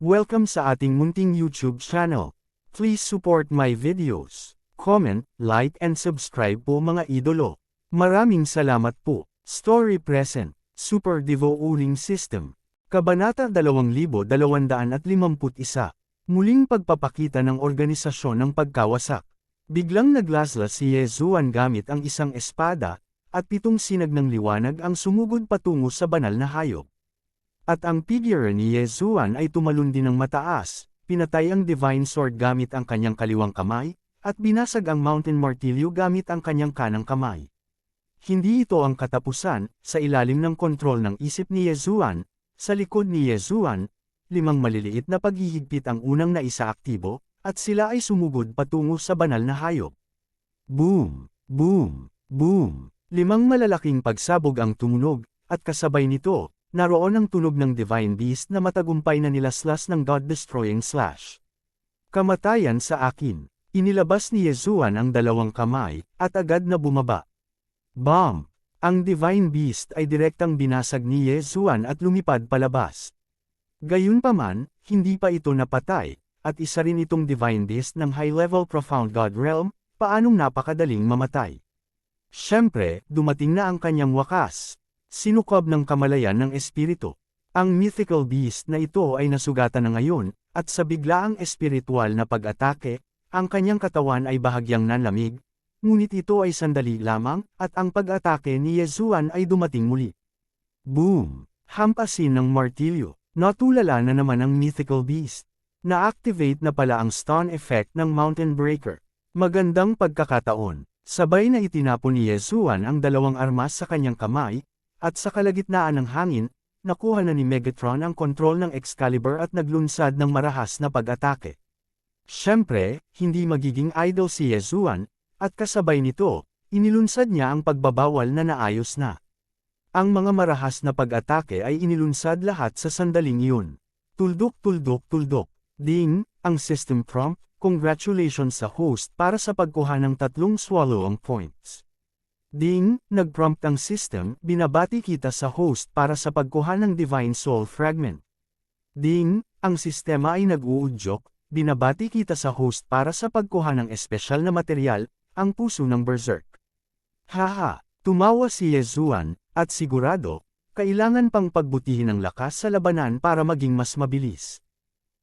Welcome sa ating munting YouTube channel. Please support my videos. Comment, like and subscribe po mga idolo. Maraming salamat po. Story present. Super Devo Uling System. Kabanata 2251. Muling pagpapakita ng organisasyon ng pagkawasak. Biglang naglaslas si Yezuan gamit ang isang espada, at 7 sinag ng liwanag ang sumugod patungo sa banal na hayop. At ang figure ni Yezuan ay tumalon din ng mataas, pinatay ang Divine Sword gamit ang kanyang kaliwang kamay, at binasag ang Mountain Martilyo gamit ang kanyang kanang kamay. Hindi ito ang katapusan, sa ilalim ng kontrol ng isip ni Yezuan, sa likod ni Yezuan, 5 maliliit na paghihigpit ang unang naisaaktibo, at sila ay sumugod patungo sa banal na hayop. Boom! Boom! Boom! 5 malalaking pagsabog ang tumunog, at kasabay nito, naroon ang tunog ng Divine Beast na matagumpay na nilaslas ng God-destroying slash. Kamatayan sa akin. Inilabas ni Yezuan ang 2 kamay, at agad na bumaba. Bomb! Ang Divine Beast ay direktang binasag ni Yezuan at lumipad palabas. Gayunpaman, hindi pa ito napatay, at isa rin itong Divine Beast ng high-level Profound God Realm, paanong napakadaling mamatay. Siyempre, dumating na ang kanyang wakas. Sinukob ng kamalayan ng espiritu. Ang mythical beast na ito ay nasugatan na ngayon, at sa biglaang espiritual na pag-atake, ang kanyang katawan ay bahagyang nanlamig, ngunit ito ay sandali lamang, at ang pag-atake ni Yezuan ay dumating muli. Boom! Hampasin ng martilyo. Natulala na naman ang mythical beast. Na-activate na pala ang stun effect ng Mountain Breaker. Magandang pagkakataon. Sabay na itinapon ni Yezuan ang 2 armas sa kanyang kamay, at sa kalagitnaan ng hangin, nakuha na ni Megatron ang kontrol ng Excalibur at naglunsad ng marahas na pag-atake. Siyempre, hindi magiging idle si Yezuan, at kasabay nito, inilunsad niya ang pagbabawal na naayos na. Ang mga marahas na pag-atake ay inilunsad lahat sa sandaling iyon. Tuldok tuldok tuldok. Ding, ang system prompt, congratulations sa host para sa pagkuha ng 3 swallow points. Ding, nag-prompt ang system, binabati kita sa host para sa pagkuha ng Divine Soul Fragment. Ding, ang sistema ay nag-uudyok, binabati kita sa host para sa pagkuha ng espesyal na material, ang puso ng Berserk. Haha, tumawa si Yezuan, at sigurado, kailangan pang pagbutihin ang lakas sa labanan para maging mas mabilis.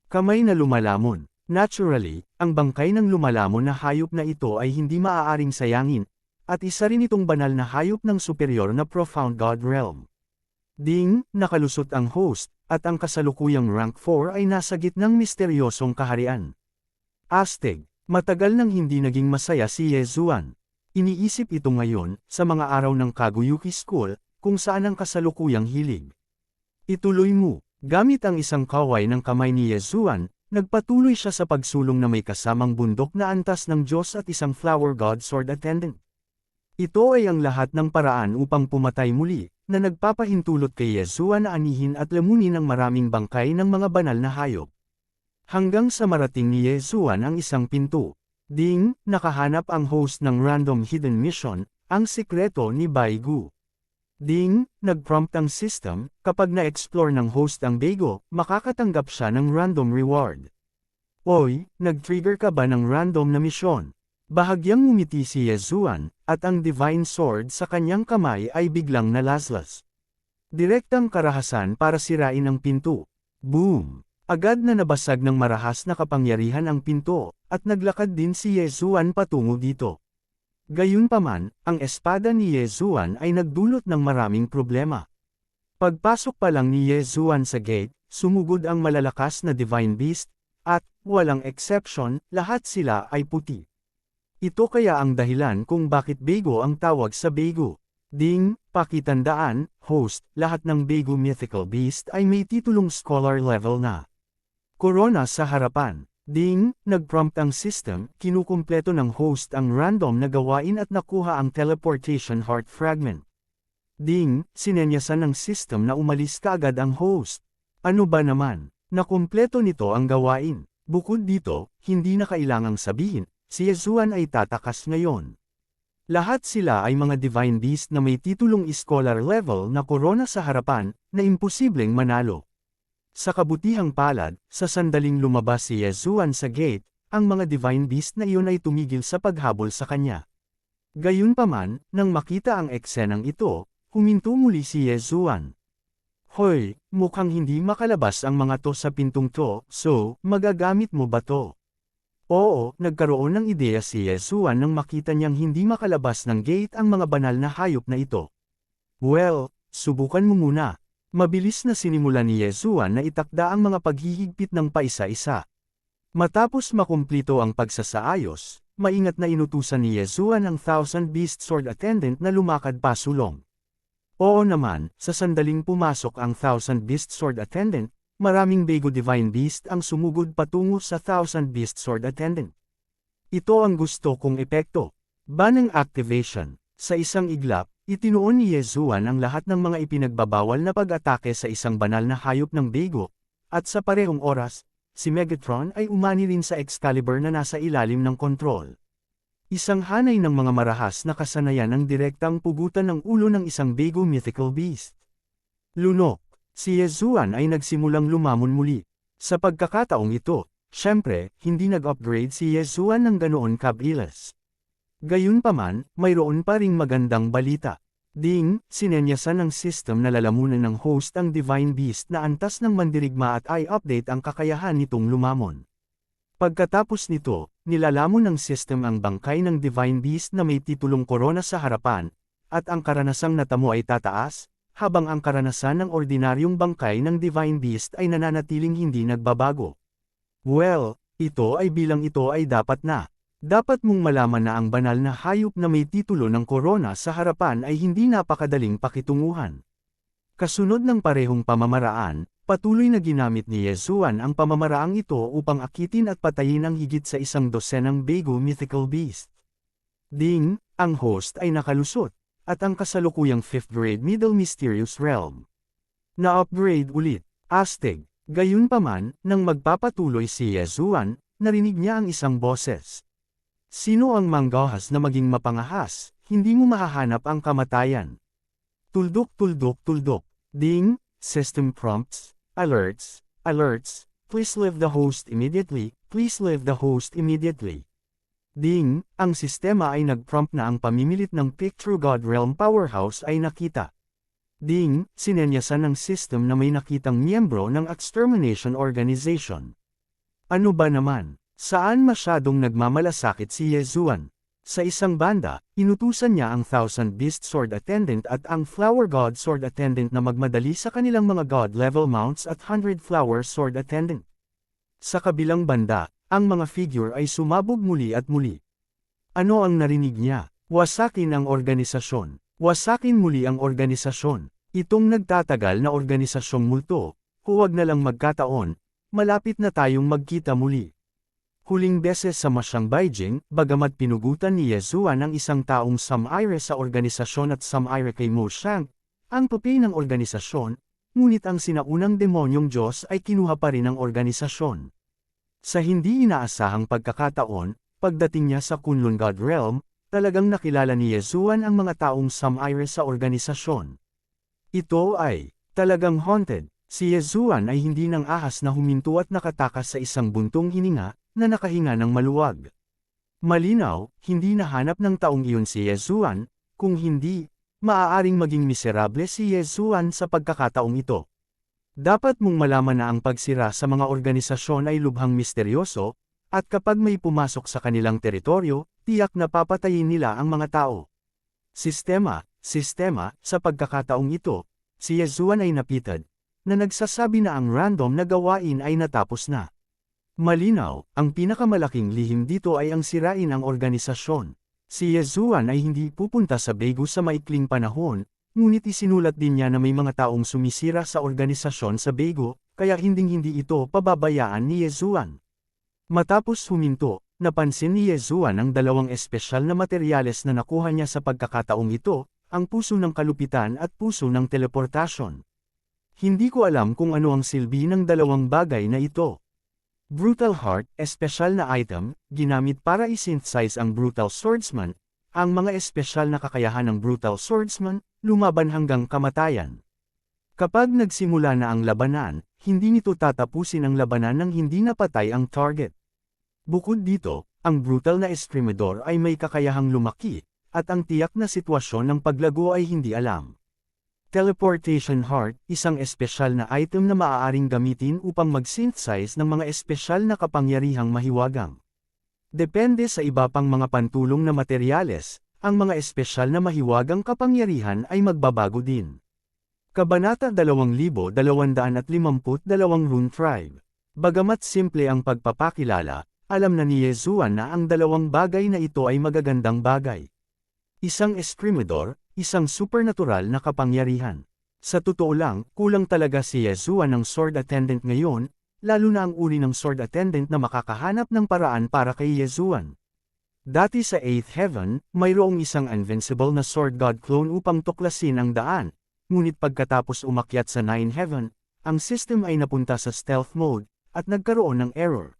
Kamay na lumalamon. Naturally, ang bangkay ng lumalamon na hayop na ito ay hindi maaaring sayangin, at isa rin itong banal na hayop ng superior na Profound God Realm. Ding, nakalusot ang host, at ang kasalukuyang rank 4 ay nasa gitnang misteryosong kaharian. Astig, matagal nang hindi naging masaya si Yezuan. Iniisip ito ngayon, sa mga araw ng Kaguyuki School, kung saan ang kasalukuyang hilig. Ituloy mo, gamit ang isang kaway ng kamay ni Yezuan, nagpatuloy siya sa pagsulong na may kasamang bundok na antas ng Diyos at isang Flower God Sword Attendant. Ito ay ang lahat ng paraan upang pumatay muli, na nagpapahintulot kay Yezuan na anihin at lamunin ang maraming bangkay ng mga banal na hayop. Hanggang sa marating ni Yezuan ang isang pinto. Ding, nakahanap ang host ng random hidden mission, ang sikreto ni Baigu. Ding, nag-prompt ang system, kapag na-explore ng host ang Baigu, makakatanggap siya ng random reward. Oy, nag-trigger ka ba ng random na misyon? Bahagyang ngumiti si Yezuan, at ang Divine Sword sa kanyang kamay ay biglang nalaslas. Direktang karahasan para sirain ang pinto. Boom! Agad na nabasag ng marahas na kapangyarihan ang pinto, at naglakad din si Yezuan patungo dito. Gayunpaman, ang espada ni Yezuan ay nagdulot ng maraming problema. Pagpasok pa lang ni Yezuan sa gate, sumugod ang malalakas na Divine Beast, at, walang exception, lahat sila ay puti. Ito kaya ang dahilan kung bakit Baigu ang tawag sa Baigu. Ding, pakitandaan, host, lahat ng Baigu Mythical Beast ay may titulong Scholar level na. Corona sa harapan. Ding, nag-prompt ang system, kinukumpleto ng host ang random na gawain at nakuha ang Teleportation Heart Fragment. Ding, sinenyasan ng system na umalis kaagad ang host. Ano ba naman? Nakumpleto nito ang gawain. Bukod dito, hindi na kailangang sabihin, si Yezuan ay tatakas ngayon. Lahat sila ay mga Divine Beast na may titulong Scholar level na corona sa harapan, na imposibleng manalo. Sa kabutihang palad, sa sandaling lumabas si Yezuan sa gate, ang mga divine beast na iyon ay tumigil sa paghabol sa kanya. Gayunpaman, nang makita ang eksenang ito, huminto muli si Yezuan. Hoy, mukhang hindi makalabas ang mga to sa pintong to, so, magagamit mo ba to? Oo, nagkaroon ng ideya si Yezuan nang makita niyang hindi makalabas ng gate ang mga banal na hayop na ito. Well, subukan mo muna. Mabilis na sinimulan ni Yezuan na itakda ang mga paghihigpit ng paisa-isa. Matapos makumplito ang pagsasaayos, maingat na inutusan ni Yezuan ang Thousand Beast Sword Attendant na lumakad pasulong. Oo naman, sa sandaling pumasok ang Thousand Beast Sword Attendant, maraming Bego Divine Beast ang sumugod patungo sa Thousand Beast Sword Attendant. Ito ang gusto kong epekto. Banang activation. Sa isang iglap, itinuon ni Yezuan ang lahat ng mga ipinagbabawal na pag-atake sa isang banal na hayop ng Bego, at sa parehong oras, si Megatron ay umani rin sa Excalibur na nasa ilalim ng kontrol. Isang hanay ng mga marahas na kasanayan ang direktang pugutan ng ulo ng isang Bego mythical beast. Lunok. Si Yezuan ay nagsimulang lumamon muli. Sa pagkakataong ito, syempre, hindi nag-upgrade si Yezuan ng ganoon kabilis. Gayunpaman, mayroon pa ring magandang balita. Ding, sinenyasan ng system na lalamunan ng host ang Divine Beast na antas ng mandirigma at i-update ang kakayahan nitong lumamon. Pagkatapos nito, nilalamon ng system ang bangkay ng Divine Beast na may titulong korona sa harapan, at ang karanasang natamo ay tataas, habang ang karanasan ng ordinaryong bangkay ng Divine Beast ay nananatiling hindi nagbabago. Well, ito ay dapat na. Dapat mong malaman na ang banal na hayop na may titulo ng korona sa harapan ay hindi napakadaling pakitunguhan. Kasunod ng parehong pamamaraan, patuloy na ginamit ni Yezuan ang pamamaraang ito upang akitin at patayin ang higit sa 100 Bego mythical beast. Ding, ang host ay nakalusot, at ang kasalukuyang 5th grade Middle Mysterious Realm. Na-upgrade ulit, Aztec. Gayunpaman, nang magpapatuloy si Yezuan, narinig niya ang isang boses. Sino ang manggahas na maging mapangahas, hindi mo mahahanap ang kamatayan. Tuldok tuldok tuldok. Ding, system prompts, alerts, please leave the host immediately, please leave the host immediately. Ding, ang sistema ay nag-prompt na ang pamimilit ng Picture God Realm Powerhouse ay nakita. Ding, sinenyasan ng system na may nakitang miyembro ng Extermination Organization. Ano ba naman? Saan masyadong nagmamalasakit si Yezuan? Sa isang banda, inutusan niya ang Thousand Beast Sword Attendant at ang Flower God Sword Attendant na magmadali sa kanilang mga God-level mounts at 100 Flower Sword Attendant. Sa kabilang banda, ang mga figure ay sumabog muli at muli. Ano ang narinig niya? Wasakin ang organisasyon. Wasakin muli ang organisasyon. Itong nagtatagal na organisasyong multo, huwag na lang magkataon, malapit na tayong magkita muli. Huling beses sa Masyang Beijing, bagamat pinugutan ni Yezuan ang isang taong sum-ire sa organisasyon at sum-ire kay Mo Shang, ang papel ng organisasyon, ngunit ang sinaunang demonyong Diyos ay kinuha pa rin ng organisasyon. Sa hindi inaasahang pagkakataon, pagdating niya sa Kunlun God Realm, talagang nakilala ni Yezuan ang mga taong sum-ire sa organisasyon. Ito ay talagang haunted. Si Yezuan ay hindi nang ahas na huminto at nakatakas sa isang buntong hininga, na nakahinga ng maluwag. Malinaw, hindi nahanap ng taong iyon si Yezuan, kung hindi, maaaring maging miserable si Yezuan sa pagkakataong ito. Dapat mong malaman na ang pagsira sa mga organisasyon ay lubhang misteryoso, at kapag may pumasok sa kanilang teritoryo, tiyak na papatayin nila ang mga tao. Sistema, sa pagkakataong ito, si Yezuan ay napitad, na nagsasabi na ang random na gawain ay natapos na. Malinaw, ang pinakamalaking lihim dito ay ang sirain ang organisasyon. Si Yezuan ay hindi pupunta sa Bego sa maikling panahon, ngunit isinulat din niya na may mga taong sumisira sa organisasyon sa Bego, kaya hinding-hindi ito pababayaan ni Yezuan. Matapos huminto, napansin ni Yezuan ang dalawang espesyal na materyales na nakuha niya sa pagkakataong ito, ang puso ng kalupitan at puso ng teleportasyon. Hindi ko alam kung ano ang silbi ng dalawang bagay na ito. Brutal Heart, espesyal na item, ginamit para i-synthesize ang Brutal Swordsman, ang mga espesyal na kakayahan ng Brutal Swordsman, lumaban hanggang kamatayan. Kapag nagsimula na ang labanan, hindi nito tatapusin ang labanan nang hindi napatay ang target. Bukod dito, ang brutal na Esprimador ay may kakayahang lumaki, at ang tiyak na sitwasyon ng paglago ay hindi alam. Teleportation Heart, isang espesyal na item na maaaring gamitin upang mag-synthesize ng mga espesyal na kapangyarihang mahiwagang. Depende sa iba pang mga pantulong na materyales, ang mga espesyal na mahiwagang kapangyarihan ay magbabago din. Kabanata 2252 Rune Tribe. Bagamat simple ang pagpapakilala, alam na ni Yezuan na ang dalawang bagay na ito ay magagandang bagay. Isang Esprimador, isang supernatural na kapangyarihan. Sa totoo lang, kulang talaga si Yezuan ng Sword Attendant ngayon, lalo na ang uri ng Sword Attendant na makakahanap ng paraan para kay Yezuan. Dati sa 8th Heaven, mayroong isang invincible na Sword God clone upang tuklasin ang daan, ngunit pagkatapos umakyat sa 9th Heaven, ang system ay napunta sa stealth mode, at nagkaroon ng error.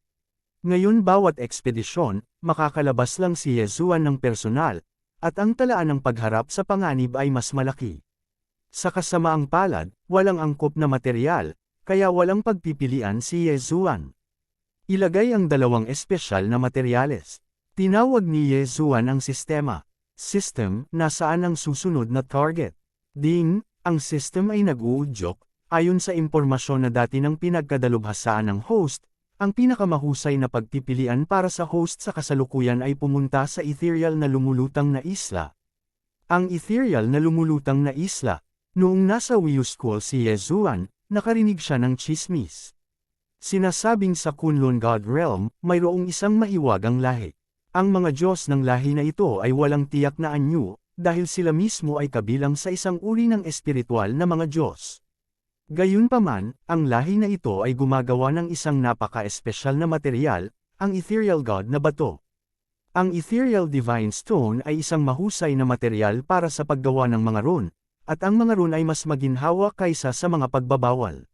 Ngayon bawat ekspedisyon, makakalabas lang si Yezuan ng personal, at ang talaan ng pagharap sa panganib ay mas malaki. Sa kasamaang palad, walang angkop na material, kaya walang pagpipilian si Yezuan. Ilagay ang dalawang espesyal na materyales. Tinawag ni Yezuan ang sistema. System, nasaan ang susunod na target? Ding, ang system ay nag-uudyok, ayon sa impormasyon na dati ng pinagkadalubhasaan ng host, ang pinakamahusay na pagpipilian para sa host sa kasalukuyan ay pumunta sa ethereal na lumulutang na isla. Ang ethereal na lumulutang na isla, noong nasa Wii School si Yezuan, nakarinig siya ng chismis. Sinasabing sa Kunlun God Realm, mayroong isang mahiwagang lahi. Ang mga Diyos ng lahi na ito ay walang tiyak na anyo, dahil sila mismo ay kabilang sa isang uri ng espiritual na mga Diyos. Gayunpaman, ang lahi na ito ay gumagawa ng isang napaka-espesyal na material, ang Ethereal God na bato. Ang Ethereal Divine Stone ay isang mahusay na material para sa paggawa ng mga rune, at ang mga rune ay mas maginhawa kaysa sa mga pagbabawal.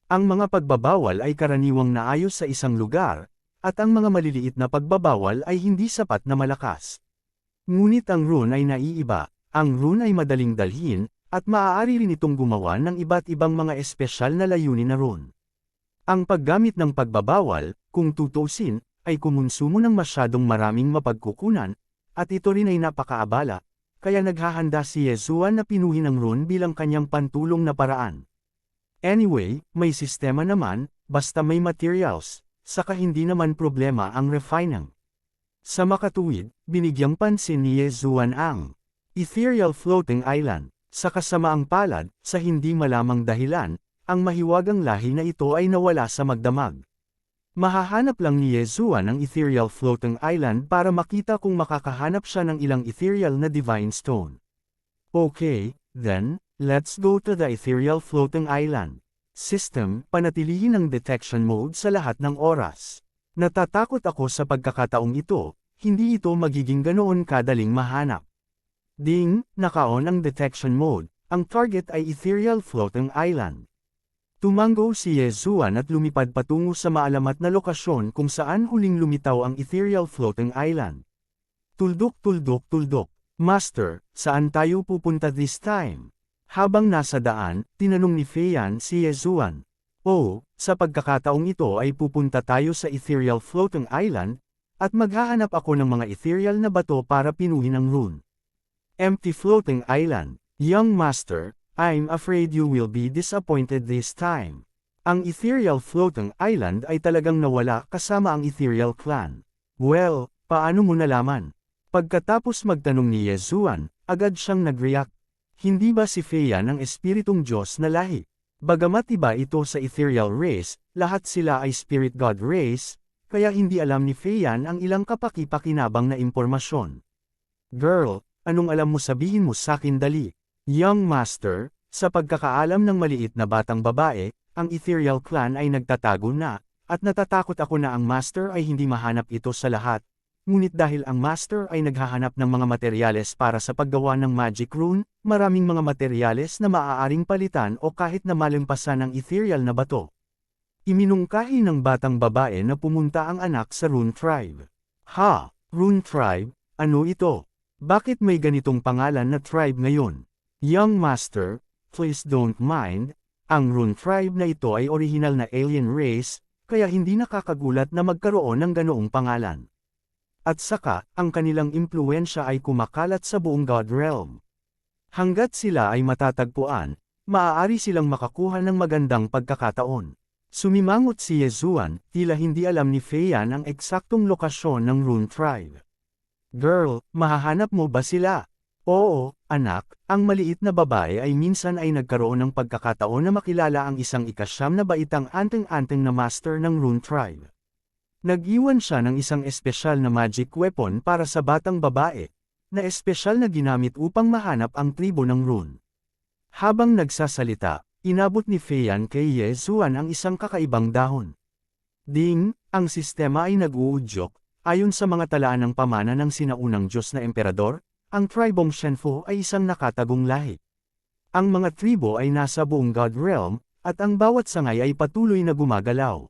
Ang mga pagbabawal ay karaniwang naayos sa isang lugar, at ang mga maliliit na pagbabawal ay hindi sapat na malakas. Ngunit ang rune ay naiiba, ang rune ay madaling dalhin, at maaari rin itong gumawa ng iba't ibang mga espesyal na layunin na rune. Ang paggamit ng pagbabawal, kung tutuusin, ay kumonsumo ng masyadong maraming mapagkukunan, at ito rin ay napakaabala, kaya naghahanda si Yezuan na pinuhin ang rune bilang kanyang pantulong na paraan. Anyway, may sistema naman, basta may materials, saka hindi naman problema ang refining. Sa makatuwid, binigyang pansin ni Yezuan ang Ethereal Floating Island. Sa kasamaang palad, sa hindi malamang dahilan, ang mahiwagang lahi na ito ay nawala sa magdamag. Mahahanap lang ni Yezuan ang Ethereal Floating Island para makita kung makakahanap siya ng ilang ethereal na Divine Stone. Okay, then, let's go to the Ethereal Floating Island. System, panatilihin ang detection mode sa lahat ng oras. Natatakot ako sa pagkakataong ito, hindi ito magiging ganoon kadaling mahanap. Ding, naka-on ang detection mode, ang target ay Ethereal Floating Island. Tumango si Yezuan at lumipad patungo sa maalamat na lokasyon kung saan huling lumitaw ang Ethereal Floating Island. Tuldok tuldok tuldok. Master, saan tayo pupunta this time? Habang nasa daan, tinanong ni Feiyan si Yezuan. Oh, sa pagkakataong ito ay pupunta tayo sa Ethereal Floating Island, at maghahanap ako ng mga ethereal na bato para pinuhin ang rune. Empty Floating Island. Young Master, I'm afraid you will be disappointed this time. Ang Ethereal Floating Island ay talagang nawala kasama ang Ethereal Clan. Well, paano mo nalaman? Pagkatapos magtanong ni Yezuan, agad siyang nag-react. Hindi ba si Feiyan ang espiritong Diyos na lahi? Bagamat iba ito sa Ethereal Race, lahat sila ay Spirit God Race, kaya hindi alam ni Feiyan ang ilang kapaki-pakinabang na impormasyon. Girl, anong alam mo sabihin mo sakin dali? Young Master, sa pagkakaalam ng maliit na batang babae, ang Ethereal Clan ay nagtatago na, at natatakot ako na ang Master ay hindi mahanap ito sa lahat. Ngunit dahil ang Master ay naghahanap ng mga materyales para sa paggawa ng Magic Rune, maraming mga materyales na maaaring palitan o kahit na malampasan ng Ethereal na bato. Iminungkahi ng batang babae na pumunta ang anak sa Rune Tribe. Ha? Rune Tribe? Ano ito? Bakit may ganitong pangalan na tribe ngayon? Young Master, please don't mind, ang Rune tribe na ito ay original na alien race, kaya hindi nakakagulat na magkaroon ng ganoong pangalan. At saka, ang kanilang impluensya ay kumakalat sa buong God Realm. Hanggat sila ay matatagpuan, maaari silang makakuha ng magandang pagkakataon. Sumimangot si Yezuan, tila hindi alam ni Feiyan ang eksaktong lokasyon ng Rune tribe. Girl, mahahanap mo ba sila? Oo, anak, ang maliit na babae ay minsan ay nagkaroon ng pagkakataon na makilala ang isang ikasyam na baitang anteng-anteng na master ng Rune tribe. Nag-iwan siya ng isang espesyal na magic weapon para sa batang babae, na espesyal na ginamit upang mahanap ang tribo ng Rune. Habang nagsasalita, inabot ni Feiyan kay Yezuan ang isang kakaibang dahon. Ding, ang sistema ay nag-uudyok, ayon sa mga talaan ng pamana ng sinaunang Diyos na emperador, ang tribong Shenfu ay isang nakatagong lahi. Ang mga tribo ay nasa buong God Realm, at ang bawat sangay ay patuloy na gumagalaw.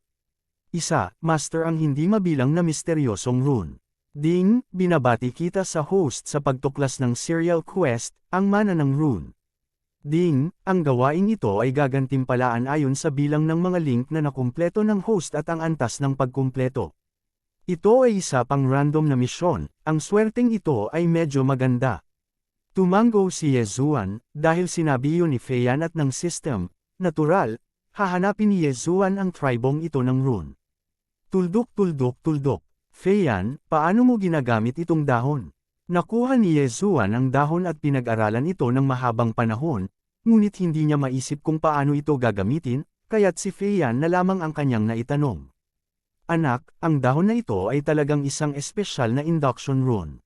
Isa, master ang hindi mabilang na misteryosong rune. Ding, binabati kita sa host sa pagtuklas ng serial quest, ang mana ng rune. Ding, ang gawaing ito ay gagantimpalaan ayon sa bilang ng mga link na nakumpleto ng host at ang antas ng pagkumpleto. Ito ay isa pang random na misyon, ang swerteng ito ay medyo maganda. Tumango si Yezuan, dahil sinabi yun ni Feiyan at ng system, natural, hahanapin ni Yezuan ang tribong ito ng rune. Tuldok. Feiyan, paano mo ginagamit itong dahon? Nakuha ni Yezuan ang dahon at pinag-aralan ito ng mahabang panahon, ngunit hindi niya maisip kung paano ito gagamitin, kaya't si Feiyan na lamang ang kanyang naitanong. Anak, ang dahon na ito ay talagang isang espesyal na induction rune.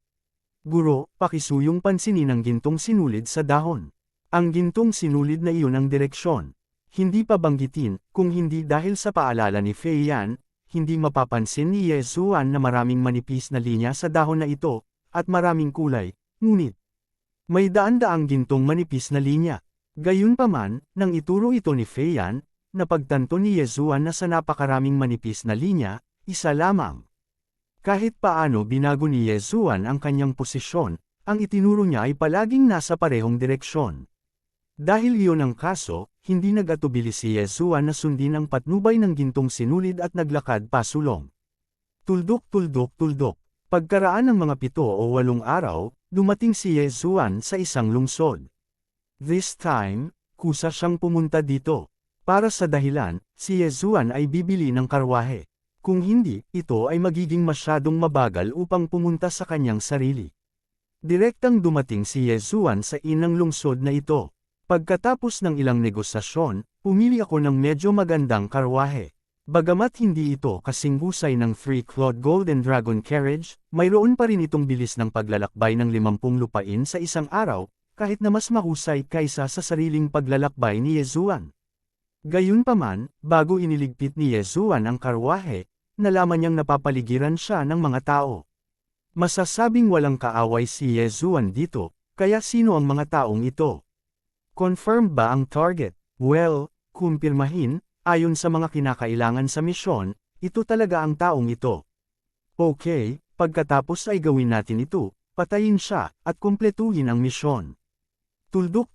Guro, pakisuyong pansinin ang gintong sinulid sa dahon. Ang gintong sinulid na iyon ang direksyon. Hindi pa banggitin, kung hindi dahil sa paalala ni Feiyan, hindi mapapansin ni Yezuan na maraming manipis na linya sa dahon na ito, at maraming kulay, ngunit may daan-daang gintong manipis na linya. Gayunpaman, nang ituro ito ni Feiyan, napagtanto ni Yezuan na sa napakaraming manipis na linya, isa lamang. Kahit paano binago ni Yezuan ang kanyang posisyon, ang itinuro niya ay palaging nasa parehong direksyon. Dahil iyon ang kaso, hindi nag-atubili si Yezuan na sundin ang patnubay ng gintong sinulid at naglakad pasulong. Tuldok. Pagkaraan ng mga 7 o 8 araw, dumating si Yezuan sa isang lungsod. This time, kusa siyang pumunta dito. Para sa dahilan, si Yezuan ay bibili ng karwahe. Kung hindi, ito ay magiging masyadong mabagal upang pumunta sa kanyang sarili. Direktang dumating si Yezuan sa inang lungsod na ito. Pagkatapos ng ilang negosasyon, pumili ako ng medyo magandang karwahe. Bagamat hindi ito kasing husay ng 3-clawed Golden Dragon Carriage, mayroon pa rin itong bilis ng paglalakbay ng 50 lupain sa isang araw, kahit na mas mahusay kaysa sa sariling paglalakbay ni Yezuan. Gayunpaman, bago iniligpit ni Yezuan ang karwahe, nalaman niyang napapaligiran siya ng mga tao. Masasabing walang kaaway si Yezuan dito, kaya sino ang mga taong ito? Confirmed ba ang target? Well, kumpirmahin, ayon sa mga kinakailangan sa misyon, ito talaga ang taong ito. Okay, pagkatapos ay gawin natin ito, patayin siya, at kumpletuhin ang misyon. Tuldok.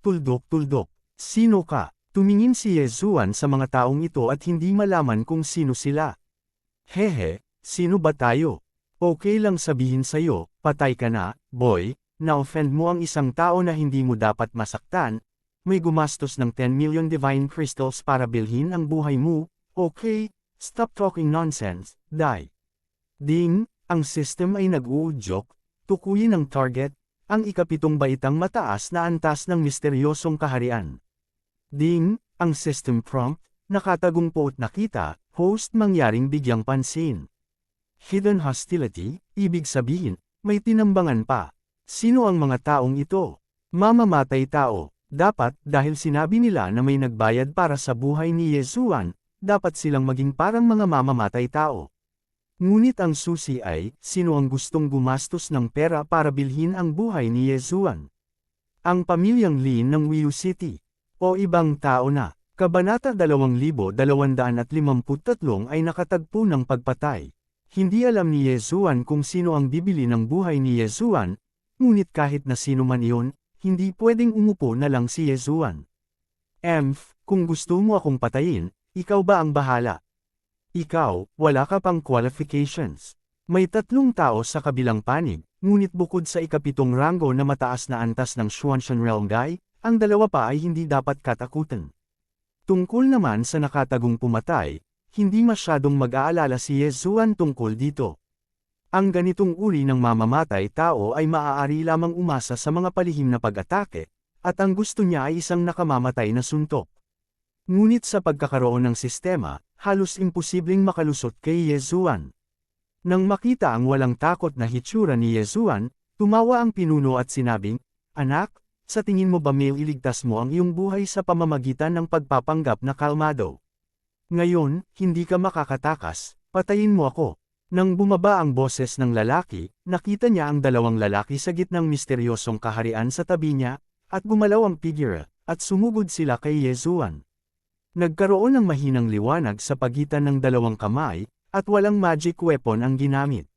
Sino ka? Tumingin si Yezuan sa mga taong ito at hindi malaman kung sino sila. Hehe, sino ba tayo? Okay lang sabihin sa'yo, patay ka na, boy, na-offend mo ang isang tao na hindi mo dapat masaktan, may gumastos ng 10 million divine crystals para bilhin ang buhay mo, okay, stop talking nonsense, die. Ding, ang system ay nag-uudyok, tukuyin ang target, ang ikapitong baitang mataas na antas ng misteryosong kaharian. Ding, ang system prompt, nakatagungpo't nakita, host mangyaring bigyang pansin. Hidden hostility, ibig sabihin, may tinambangan pa. Sino ang mga taong ito? Mamamatay tao. Dapat, dahil sinabi nila na may nagbayad para sa buhay ni Yezuan, dapat silang maging parang mga mamamatay tao. Ngunit ang susi ay, sino ang gustong gumastos ng pera para bilhin ang buhay ni Yezuan? Ang pamilyang Lin ng Wiu City. O ibang tao na, Kabanata 2253 ay nakatagpo ng pagpatay. Hindi alam ni Yezuan kung sino ang bibili ng buhay ni Yezuan, ngunit kahit na sino man iyon, hindi pwedeng umupo na lang si Yezuan. Kung gusto mo akong patayin, ikaw ba ang bahala? Ikaw, wala ka pang qualifications. May 3 tao sa kabilang panig, ngunit bukod sa ikapitong ranggo na mataas na antas ng Xuanshan Realm Guy, ang 2 pa ay hindi dapat katakutan. Tungkol naman sa nakatagong pumatay, hindi masyadong mag-aalala si Ye Zuan tungkol dito. Ang ganitong uri ng mamamatay tao ay maaari lamang umasa sa mga palihim na pag-atake, at ang gusto niya ay isang nakamamatay na suntok. Ngunit sa pagkakaroon ng sistema, halos imposibleng makalusot kay Ye Zuan. Nang makita ang walang takot na hitsura ni Ye Zuan, tumawa ang pinuno at sinabing, "Anak, sa tingin mo ba may iligtas mo ang iyong buhay sa pamamagitan ng pagpapanggap na kalmado? Ngayon, hindi ka makakatakas, patayin mo ako." Nang bumaba ang boses ng lalaki, nakita niya ang 2 lalaki sa gitnang misteryosong kaharian sa tabi niya, at gumalaw ang figure, at sumugod sila kay Ye Zuan. Nagkaroon ng mahinang liwanag sa pagitan ng 2 kamay, at walang magic weapon ang ginamit.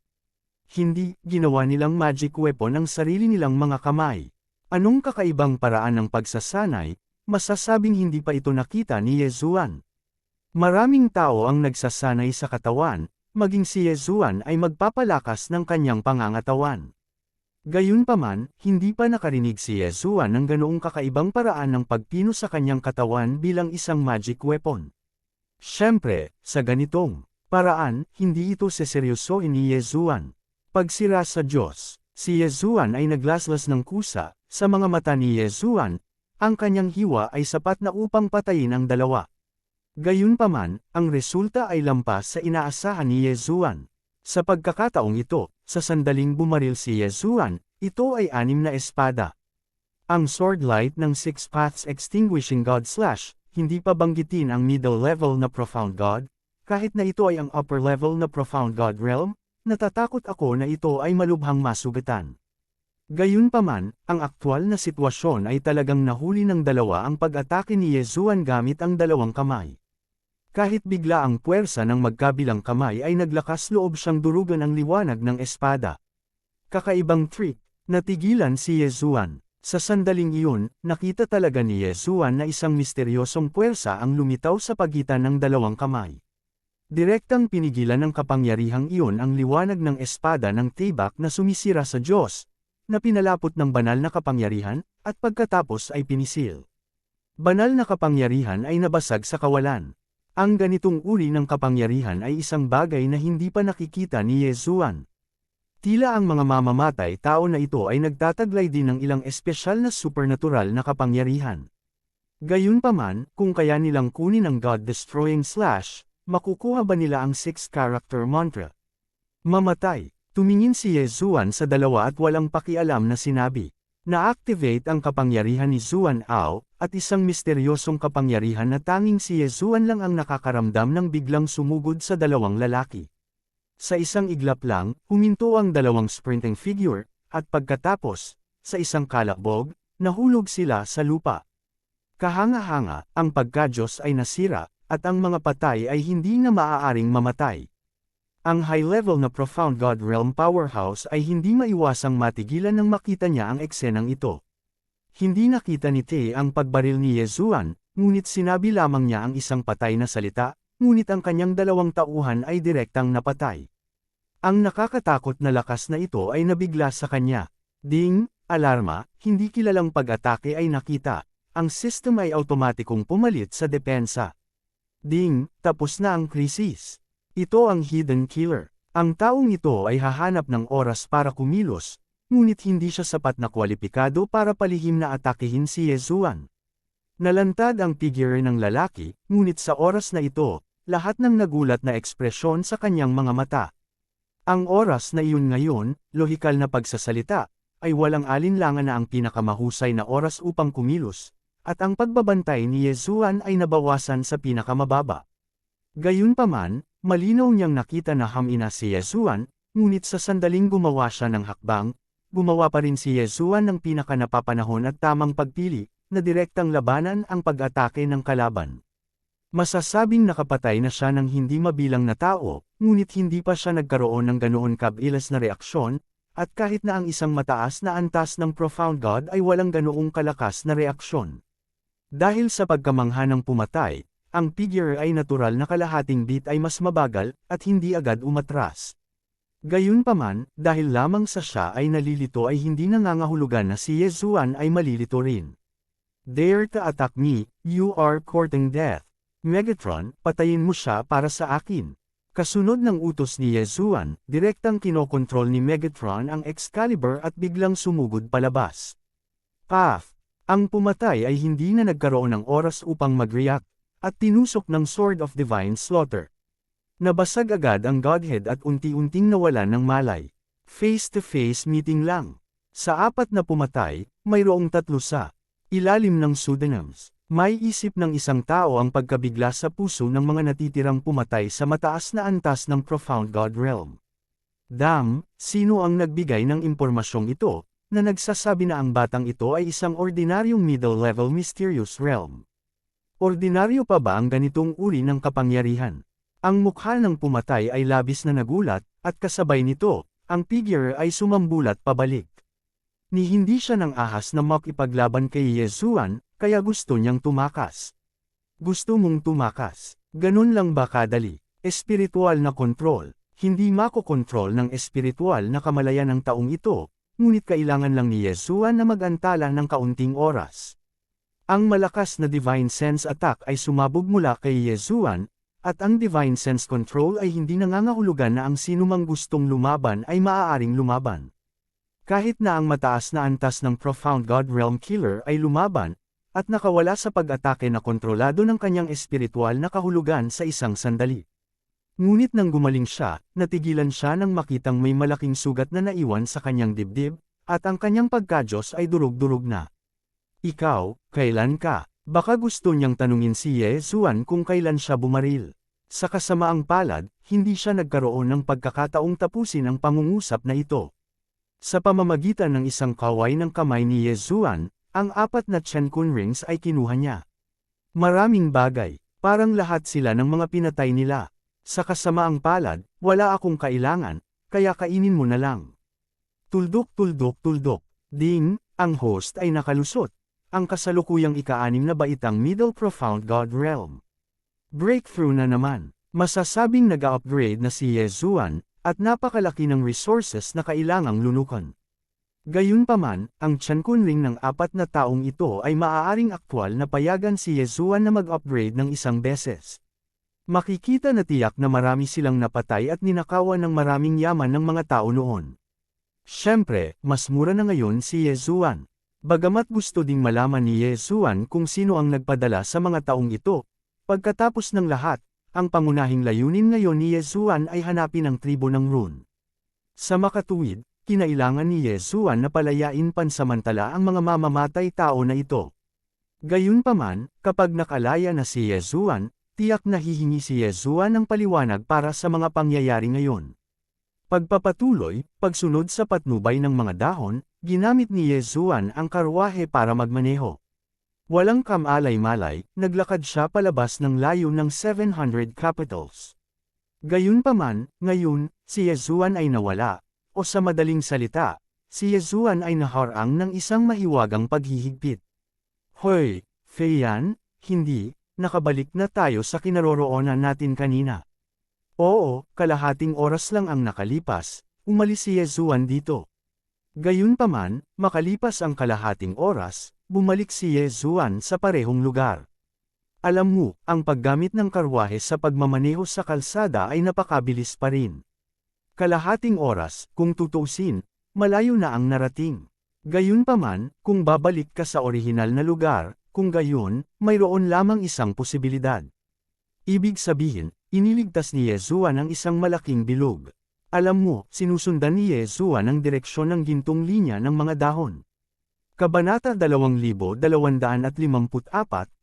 Hindi, ginawa nilang magic weapon ang sarili nilang mga kamay. Anong kakaibang paraan ng pagsasanay, masasabing hindi pa ito nakita ni Ye Zuan. Maraming tao ang nagsasanay sa katawan, maging si Ye Zuan ay magpapalakas ng kanyang pangangatawan. Gayunpaman, hindi pa nakarinig si Ye Zuan ng ganoong kakaibang paraan ng pagpino sa kanyang katawan bilang isang magic weapon. Siyempre, sa ganitong paraan, hindi ito seseryosoin ni Ye Zuan. Pagsira sa Diyos, si Ye Zuan ay naglaslas ng kusa, sa mga mata ni Ye Zuan, ang kanyang hiwa ay sapat na upang patayin ang 2. Gayunpaman, ang resulta ay lampas sa inaasahan ni Ye Zuan. Sa pagkakataong ito, sa sandaling bumaril si Ye Zuan, ito ay 6 na espada. Ang sword light ng 6 Paths Extinguishing God / hindi pa banggitin ang middle level na Profound God, kahit na ito ay ang upper level na Profound God Realm, natatakot ako na ito ay malubhang masugatan. Gayunpaman, ang aktwal na sitwasyon ay talagang nahuli ng 2 ang pag-atake ni Ye Zuan gamit ang 2 kamay. Kahit bigla ang puwersa ng magkabilang kamay ay naglakas loob siyang durugan ang liwanag ng espada. Kakaibang trick, natigilan si Ye Zuan. Sa sandaling iyon, nakita talaga ni Ye Zuan na isang misteryosong puwersa ang lumitaw sa pagitan ng 2 kamay. Direktang pinigilan ng kapangyarihang iyon ang liwanag ng espada ng tibak na sumisira sa Diyos, na pinalapot ng banal na kapangyarihan, at pagkatapos ay pinisil. Banal na kapangyarihan ay nabasag sa kawalan. Ang ganitong uri ng kapangyarihan ay isang bagay na hindi pa nakikita ni Ye Zuan. Tila ang mga mamamatay tao na ito ay nagtataglay din ng ilang espesyal na supernatural na kapangyarihan. Gayunpaman, kung kaya nilang kunin ang God-destroying / makukuha ba nila ang 6-character mantra? Mamatay. Tumingin si Ye Zuan sa 2 at walang pakialam na sinabi. Na-activate ang kapangyarihan ni Zuan Ao, at isang misteryosong kapangyarihan na tanging si Ye Zuan lang ang nakakaramdam ng biglang sumugod sa 2 lalaki. Sa isang iglap lang, huminto ang 2 sprinting figure, at pagkatapos, sa isang kalabog, nahulog sila sa lupa. Kahanga-hanga, ang pagkadyos ay nasira, at ang mga patay ay hindi na maaaring mamatay. Ang high-level na Profound God Realm Powerhouse ay hindi maiwasang matigilan nang makita niya ang eksenang ito. Hindi nakita ni Tae ang pagbaril ni Ye Zuan, ngunit sinabi lamang niya ang isang patay na salita, ngunit ang kanyang 2 tauhan ay direktang napatay. Ang nakakatakot na lakas na ito ay nabigla sa kanya. Ding, alarma, hindi kilalang pag-atake ay nakita. Ang system ay automatikong pumalit sa depensa. Ding, tapos na ang krisis. Ito ang hidden killer. Ang taong ito ay hahanap ng oras para kumilos, ngunit hindi siya sapat na kwalipikado para palihim na atakehin si Ye Zuan. Nalantad ang figure ng lalaki, ngunit sa oras na ito, lahat ng nagulat na ekspresyon sa kanyang mga mata. Ang oras na iyon ngayon, lohikal na pagsasalita, ay walang alinlangan na ang pinakamahusay na oras upang kumilos, at ang pagbabantay ni Ye Zuan ay nabawasan sa pinakamababa. Gayunpaman, malinaw niyang nakita na hamina si Ye Zuan, ngunit sa sandaling gumawa siya ng hakbang, gumawa pa rin si Ye Zuan ng pinakanapapanahon at tamang pagpili, na direktang labanan ang pag-atake ng kalaban. Masasabing nakapatay na siya ng hindi mabilang na tao, ngunit hindi pa siya nagkaroon ng ganoon kabilis na reaksyon, at kahit na ang isang mataas na antas ng Profound God ay walang ganoong kalakas na reaksyon. Dahil sa pagkamangha ng pumatay, ang figure ay natural na kalahating beat ay mas mabagal, at hindi agad umatras. Gayunpaman, dahil lamang sa siya ay nalilito ay hindi nangangahulugan na si Yezuan ay malilito rin. Dare to attack me, you are courting death. Megatron, patayin mo siya para sa akin. Kasunod ng utos ni Yezuan, direktang kinokontrol ni Megatron ang Excalibur at biglang sumugod palabas. Path! Ang pumatay ay hindi na nagkaroon ng oras upang mag-react, at tinusok ng Sword of Divine Slaughter. Nabasag agad ang Godhead at unti-unting nawalan ng malay. Face-to-face meeting lang. Sa apat na pumatay, mayroong 3 sa ilalim ng pseudonyms. May isip ng isang tao ang pagkabigla sa puso ng mga natitirang pumatay sa mataas na antas ng Profound God Realm. Sino ang nagbigay ng impormasyong ito, na nagsasabi na ang batang ito ay isang ordinaryong middle-level mysterious realm? Ordinaryo pa ba ang ganitong uri ng kapangyarihan? Ang mukha ng pumatay ay labis na nagulat, at kasabay nito, ang figure ay sumambulat pabalik. Ni hindi siya nang ahas na makipaglaban kay Yezuan, kaya gusto niyang tumakas. Gusto mong tumakas. Ganun lang ba kadali? Espiritual na kontrol. Hindi makokontrol ng espiritual na kamalayan ng taong ito, ngunit kailangan lang ni Yezuan na mag-antala ng kaunting oras. Ang malakas na Divine Sense attack ay sumabog mula kay Yezuan, at ang Divine Sense control ay hindi nangangahulugan na ang sinumang gustong lumaban ay maaaring lumaban. Kahit na ang mataas na antas ng Profound God Realm Killer ay lumaban, at nakawala sa pag-atake na kontrolado ng kanyang espiritual na kahulugan sa isang sandali. Ngunit nang gumaling siya, natigilan siya nang makitang may malaking sugat na naiwan sa kanyang dibdib, at ang kanyang pagkadyos ay durug-durug na. Ikaw, kailan ka? Baka gusto niyang tanungin si Yezuan kung kailan siya bumaril. Sa kasamaang palad, hindi siya nagkaroon ng pagkakataong tapusin ang pangungusap na ito. Sa pamamagitan ng isang kaway ng kamay ni Yezuan, ang 4 na Chenkun rings ay kinuha niya. Maraming bagay, parang lahat sila ng mga pinatay nila. Sa kasamaang palad, wala akong kailangan, kaya kainin mo na lang. Tuldok tuldok tuldok. Ding, ang host ay nakalusot. Ang kasalukuyang ika-6 na baitang Middle Profound God Realm. Breakthrough na naman. Masasabing nag-upgrade na si Yezuan, at napakalaki ng resources na kailangang lunukan. Gayunpaman, ang Chenkun ring ng 4 na taong ito ay maaaring aktwal na payagan si Yezuan na mag-upgrade ng isang beses. Makikita na tiyak na marami silang napatay at ninakawan ng maraming yaman ng mga tao noon. Siyempre, mas mura na ngayon si Yezuan. Bagamat gusto ding malaman ni Yezuan kung sino ang nagpadala sa mga taong ito, pagkatapos ng lahat, ang pangunahing layunin ngayon ni Yezuan ay hanapin ang tribo ng Rune. Sa makatuwid, kinailangan ni Yezuan na palayain pansamantala ang mga mamamatay tao na ito. Gayunpaman, kapag nakalaya na si Yezuan, tiyak na hihingi si Yezuan ng paliwanag para sa mga pangyayari ngayon. Pagpapatuloy, pagsunod sa patnubay ng mga dahon, ginamit ni Yezuan ang karwahe para magmaneho. Walang kamalay-malay, naglakad siya palabas ng layo ng 700 capitals. Gayunpaman, ngayon, si Yezuan ay nawala, o sa madaling salita, si Yezuan ay naharang ng isang mahiwagang paghihigpit. Hoy, Feiyan, hindi, nakabalik na tayo sa kinaroroonan natin kanina. Oo, kalahating oras lang ang nakalipas, umalis si Yezuan dito. Gayunpaman, makalipas ang kalahating oras, bumalik si Yezuan sa parehong lugar. Alam mo, ang paggamit ng karwahe sa pagmamaneho sa kalsada ay napakabilis pa rin. Kalahating oras, kung tutuusin, malayo na ang narating. Gayunpaman, kung babalik ka sa orihinal na lugar, kung gayon, mayroon lamang isang posibilidad. Ibig sabihin, iniligtas ni Yezuan ang isang malaking bilog. Alam mo, sinusundan ni Yezuan ang direksyon ng gintong linya ng mga dahon. Kabanata 2254,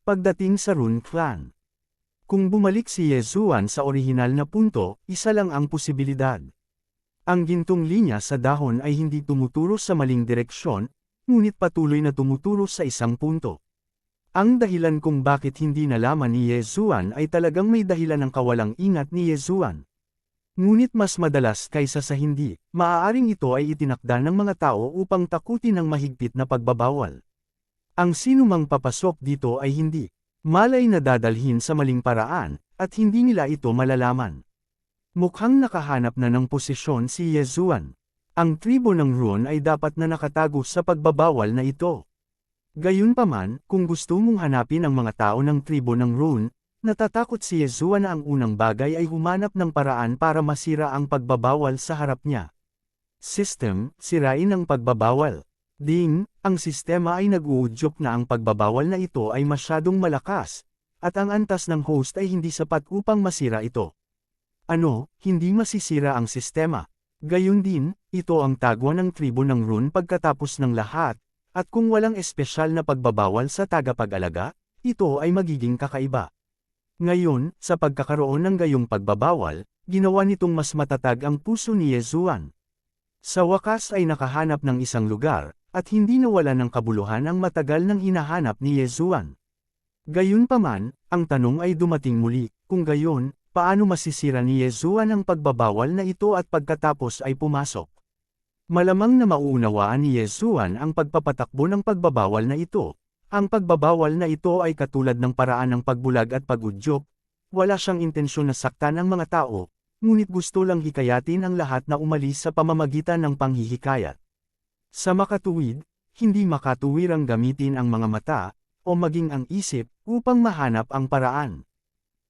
pagdating sa Rune Clan. Kung bumalik si Yezuan sa orihinal na punto, isa lang ang posibilidad. Ang gintong linya sa dahon ay hindi tumuturo sa maling direksyon, ngunit patuloy na tumuturo sa isang punto. Ang dahilan kung bakit hindi nalaman ni Yezuan ay talagang may dahilan ng kawalang ingat ni Yezuan. Ngunit mas madalas kaysa sa hindi, maaaring ito ay itinakda ng mga tao upang takutin ang mahigpit na pagbabawal. Ang sinumang papasok dito ay hindi malay na dadalhin sa maling paraan, at hindi nila ito malalaman. Mukhang nakahanap na ng posisyon si Yezuan. Ang tribo ng Rune ay dapat na nakatago sa pagbabawal na ito. Gayunpaman, kung gusto mong hanapin ang mga tao ng tribo ng Rune, natatakot si Yezuan na ang unang bagay ay humanap ng paraan para masira ang pagbabawal sa harap niya. System, sirain ang pagbabawal. Ding, ang sistema ay nag-uudyok na ang pagbabawal na ito ay masyadong malakas, at ang antas ng host ay hindi sapat upang masira ito. Ano, hindi masisira ang sistema. Gayun din, ito ang tagwa ng tribo ng Rune pagkatapos ng lahat, at kung walang espesyal na pagbabawal sa tagapag-alaga, ito ay magiging kakaiba. Ngayon, sa pagkakaroon ng gayong pagbabawal, ginawa nitong mas matatag ang puso ni Yezuan. Sa wakas ay nakahanap ng isang lugar, at hindi nawala ng kabuluhan ang matagal nang hinahanap ni Yezuan. Gayunpaman, ang tanong ay dumating muli, kung gayon, paano masisira ni Yezuan ang pagbabawal na ito at pagkatapos ay pumasok? Malamang na mauunawaan ni Yezuan ang pagpapatakbo ng pagbabawal na ito. Ang pagbabawal na ito ay katulad ng paraan ng pagbulag at pag-udyok, wala siyang intensyon na saktan ang mga tao, ngunit gusto lang hikayatin ang lahat na umalis sa pamamagitan ng panghihikayat. Sa makatuwid, hindi makatuwirang gamitin ang mga mata, o maging ang isip, upang mahanap ang paraan.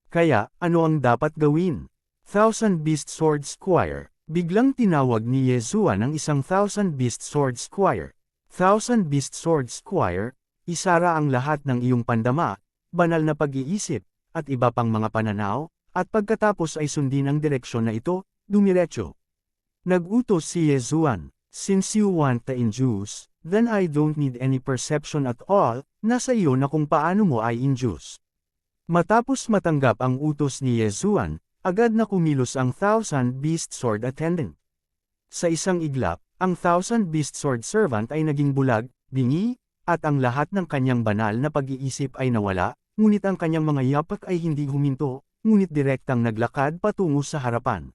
Kaya, ano ang dapat gawin? Thousand Beast Sword Squire. Biglang tinawag ni Yezuan ang isang Thousand Beast Sword Squire. Thousand Beast Sword Squire, isara ang lahat ng iyong pandama, banal na pag-iisip, at iba pang mga pananaw, at pagkatapos ay sundin ang direksyon na ito, dumiretso. Nag-utos si Yezuan, since you want to induce, then I don't need any perception at all, nasa iyo na kung paano mo ay induce. Matapos matanggap ang utos ni Yezuan, agad na kumilos ang Thousand Beast Sword Attendant. Sa isang iglap, ang Thousand Beast Sword Servant ay naging bulag, bingi, at ang lahat ng kanyang banal na pag-iisip ay nawala, ngunit ang kanyang mga yapak ay hindi huminto, ngunit direktang naglakad patungo sa harapan.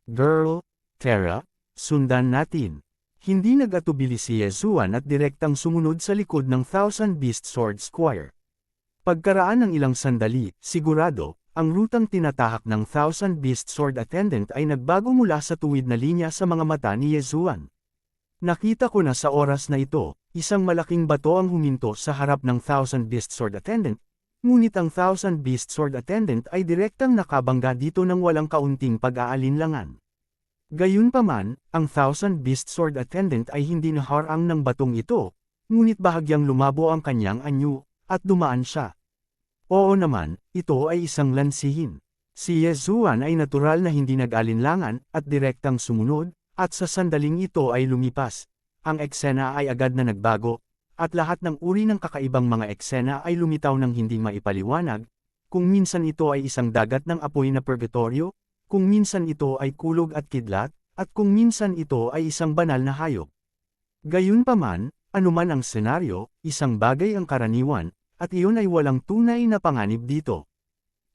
Girl, Terra, sundan natin. Hindi nag-atubili si Yezuan at direktang sumunod sa likod ng Thousand Beast Sword Squire. Pagkaraan ng ilang sandali, sigurado, ang rutang tinatahak ng Thousand Beast Sword Attendant ay nagbago mula sa tuwid na linya sa mga mata ni Yezuan. Nakita ko na sa oras na ito, isang malaking bato ang huminto sa harap ng Thousand Beast Sword Attendant, ngunit ang Thousand Beast Sword Attendant ay direktang nakabangga dito ng walang kaunting pag-aalinlangan. Gayunpaman, ang Thousand Beast Sword Attendant ay hindi naharang ng batong ito, ngunit bahagyang lumabo ang kanyang anyo, at dumaan siya. Oo naman, ito ay isang lansihin. Si Yezuan ay natural na hindi nag-alinlangan, at direktang sumunod, at sa sandaling ito ay lumipas. Ang eksena ay agad na nagbago, at lahat ng uri ng kakaibang mga eksena ay lumitaw ng hindi maipaliwanag, kung minsan ito ay isang dagat ng apoy na purgatorio, kung minsan ito ay kulog at kidlat, at kung minsan ito ay isang banal na hayop. Gayunpaman, anuman ang senaryo, isang bagay ang karaniwan, at iyon ay walang tunay na panganib dito.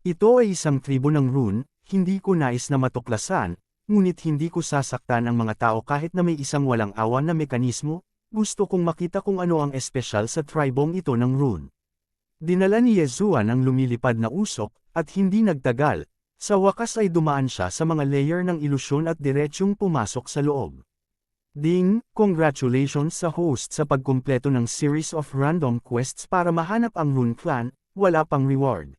Ito ay isang tribo ng Rune, hindi ko nais na matuklasan, ngunit hindi ko sasaktan ang mga tao kahit na may isang walang awan na mekanismo, gusto kong makita kung ano ang espesyal sa tribong ito ng Rune. Dinala ni Yezuan ang lumilipad na usok, at hindi nagtagal, sa wakas ay dumaan siya sa mga layer ng ilusyon at diretsyong pumasok sa loob. Ding, congratulations sa host sa pagkumpleto ng series of random quests para mahanap ang Rune Clan, wala pang reward.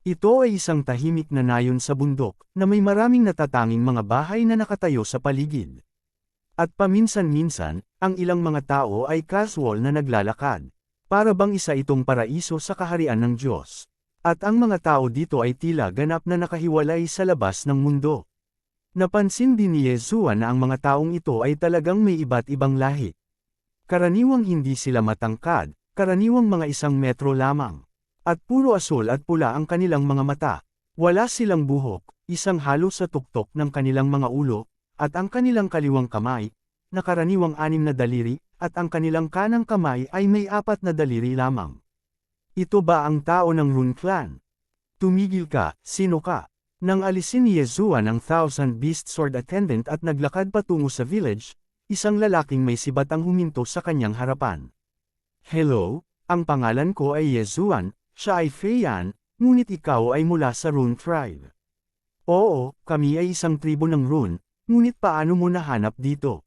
Ito ay isang tahimik na nayon sa bundok, na may maraming natatanging mga bahay na nakatayo sa paligid. At paminsan-minsan, ang ilang mga tao ay casual na naglalakad. Para bang isa itong paraiso sa kaharian ng Diyos. At ang mga tao dito ay tila ganap na nakahiwalay sa labas ng mundo. Napansin din ni Yezuan na ang mga taong ito ay talagang may iba't ibang lahi. Karaniwang hindi sila matangkad, karaniwang mga 1 metro lamang. At puro asul at pula ang kanilang mga mata. Wala silang buhok, isang halo sa tuktok ng kanilang mga ulo, at ang kanilang kaliwang kamay, na karaniwang 6 na daliri, at ang kanilang kanang kamay ay may 4 na daliri lamang. Ito ba ang tao ng Rune Clan? Tumigil ka, sino ka? Nang alisin ni Yezuan ang Thousand Beast Sword Attendant at naglakad patungo sa village, isang lalaking may sibat ang huminto sa kanyang harapan. Hello, Ang pangalan ko ay Yezuan, siya ay Feiyan, ngunit ikaw ay mula sa Rune Tribe. Oo, kami ay isang tribo ng Rune, ngunit paano mo nahanap dito?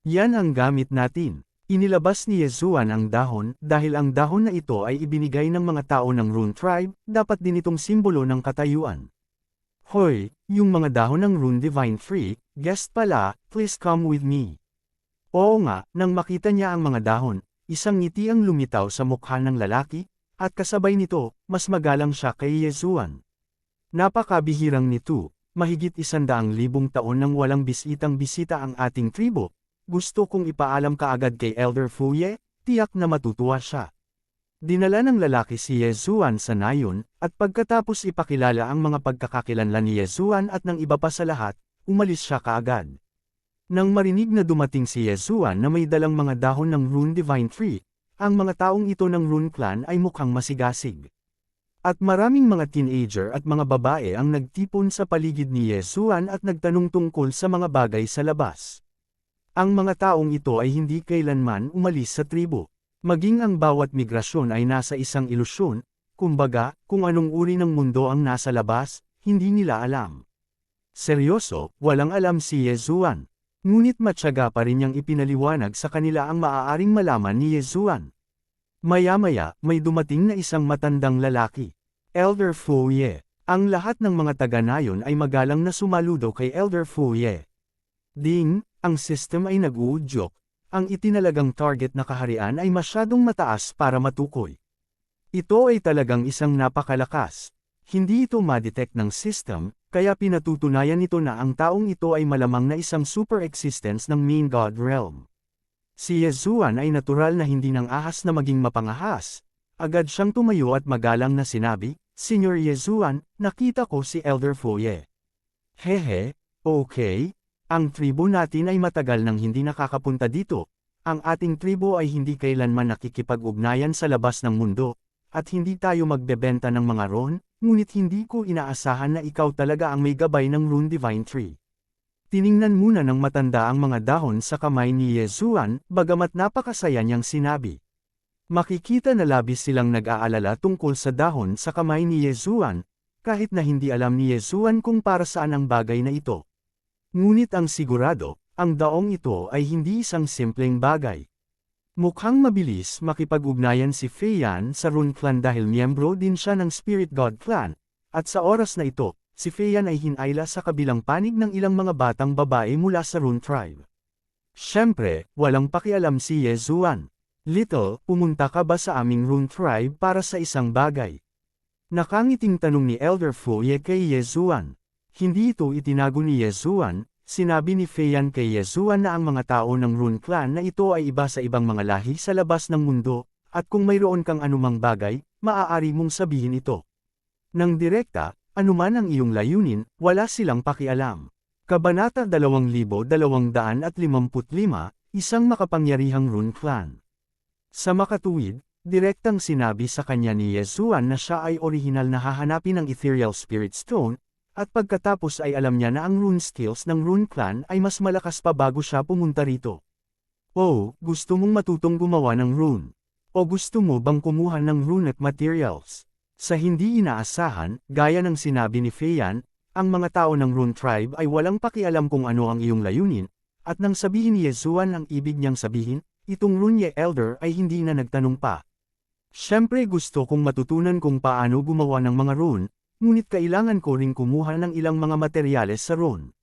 Yan ang gamit natin. Inilabas ni Yezuan ang dahon, dahil ang dahon na ito ay ibinigay ng mga tao ng Rune Tribe, dapat din itong simbolo ng katayuan. Hoy, yung mga dahon ng Rune Divine Free, guest pala, please come with me. Oo nga, nang makita niya ang mga dahon, isang ngiti ang lumitaw sa mukha ng lalaki, at kasabay nito, mas magalang siya kay Yezuan. Napakabihirang nito, mahigit 100,000 taon nang walang bisitang bisita ang ating tribo. Gusto kong ipaalam kaagad kay Elder Fuye, tiyak na matutuwa siya. Dinala ng lalaki si Yezuan sa nayon, at pagkatapos ipakilala ang mga pagkakakilanlan ni Yezuan at ng iba pa sa lahat, umalis siya kaagad. Nang marinig na dumating si Yezuan na may dalang mga dahon ng Rune Divine Tree, ang mga taong ito ng Rune Clan ay mukhang masigasig. At maraming mga teenager at mga babae ang nagtipon sa paligid ni Yezuan at nagtanong tungkol sa mga bagay sa labas. Ang mga taong ito ay hindi kailanman umalis sa tribo. Maging ang bawat migrasyon ay nasa isang ilusyon, kumbaga, kung anong uri ng mundo ang nasa labas, hindi nila alam. Seryoso, walang alam si Yezuan. Ngunit matyaga pa rin niyang ipinaliwanag sa kanila ang maaaring malaman ni Yezuan. Maya-maya, may dumating na isang matandang lalaki. Elder Fuye. Ang lahat ng mga taga-nayon ay magalang na sumaludo kay Elder Fuye. Ding, ang system ay nag-uudyok. Ang itinalagang target na kaharian ay masyadong mataas para matukoy. Ito ay talagang isang napakalakas. Hindi ito ma-detect ng system, kaya pinatutunayan nito na ang taong ito ay malamang na isang super existence ng main god realm. Si Yezuan ay natural na hindi nang ahas na maging mapangahas. Agad siyang tumayo at magalang na sinabi, Senior Yezuan, nakita ko si Elder Fuye. Hehe, okay. Ang tribo natin ay matagal nang hindi nakakapunta dito. Ang ating tribo ay hindi kailanman nakikipag-ugnayan sa labas ng mundo, at hindi tayo magbebenta ng mga rune, ngunit hindi ko inaasahan na ikaw talaga ang may gabay ng Rune Divine Tree. Tiningnan muna ng matanda ang mga dahon sa kamay ni Yezuan, bagamat napakasaya niyang sinabi. Makikita na labis silang nag-aalala tungkol sa dahon sa kamay ni Yezuan, kahit na hindi alam ni Yezuan kung para saan ang bagay na ito. Ngunit ang sigurado, ang daong ito ay hindi isang simpleng bagay. Mukhang mabilis makipag-ugnayan si Feiyan sa Rune Clan dahil miyembro din siya ng Spirit God Clan, at sa oras na ito, si Feiyan ay hinayla sa kabilang panig ng ilang mga batang babae mula sa Rune Tribe. Siyempre, walang pakialam si Yezuan. Little, pumunta ka ba sa aming Rune Tribe para sa isang bagay? Nakangiting tanong ni Elder Fuye kay Yezuan. Hindi ito itinago ni Yezuan, sinabi ni Feiyan kay Yezuan na ang mga tao ng Rune Clan na ito ay iba sa ibang mga lahi sa labas ng mundo, at kung mayroon kang anumang bagay, maaari mong sabihin ito. Nang direkta, anuman ang iyong layunin, wala silang pakialam. Kabanata 2255, Isang makapangyarihang Rune Clan. Sa makatuwid, direktang sinabi sa kanya ni Yezuan na siya ay orihinal na hahanapin ng Ethereal Spirit Stone, at pagkatapos ay alam niya na ang rune skills ng Rune Clan ay mas malakas pa bago siya pumunta rito. Oh, gusto mong matutong gumawa ng rune? O gusto mo bang kumuha ng runic materials? Sa hindi inaasahan, gaya ng sinabi ni Feiyan, ang mga tao ng Rune Tribe ay walang pakialam kung ano ang iyong layunin, at nang sabihin ni Yezuan ang ibig niyang sabihin, itong Rune Elder ay hindi na nagtanong pa. Siyempre gusto kong matutunan kung paano gumawa ng mga rune, ngunit kailangan ko ring kumuha ng ilang mga materyales sa rune.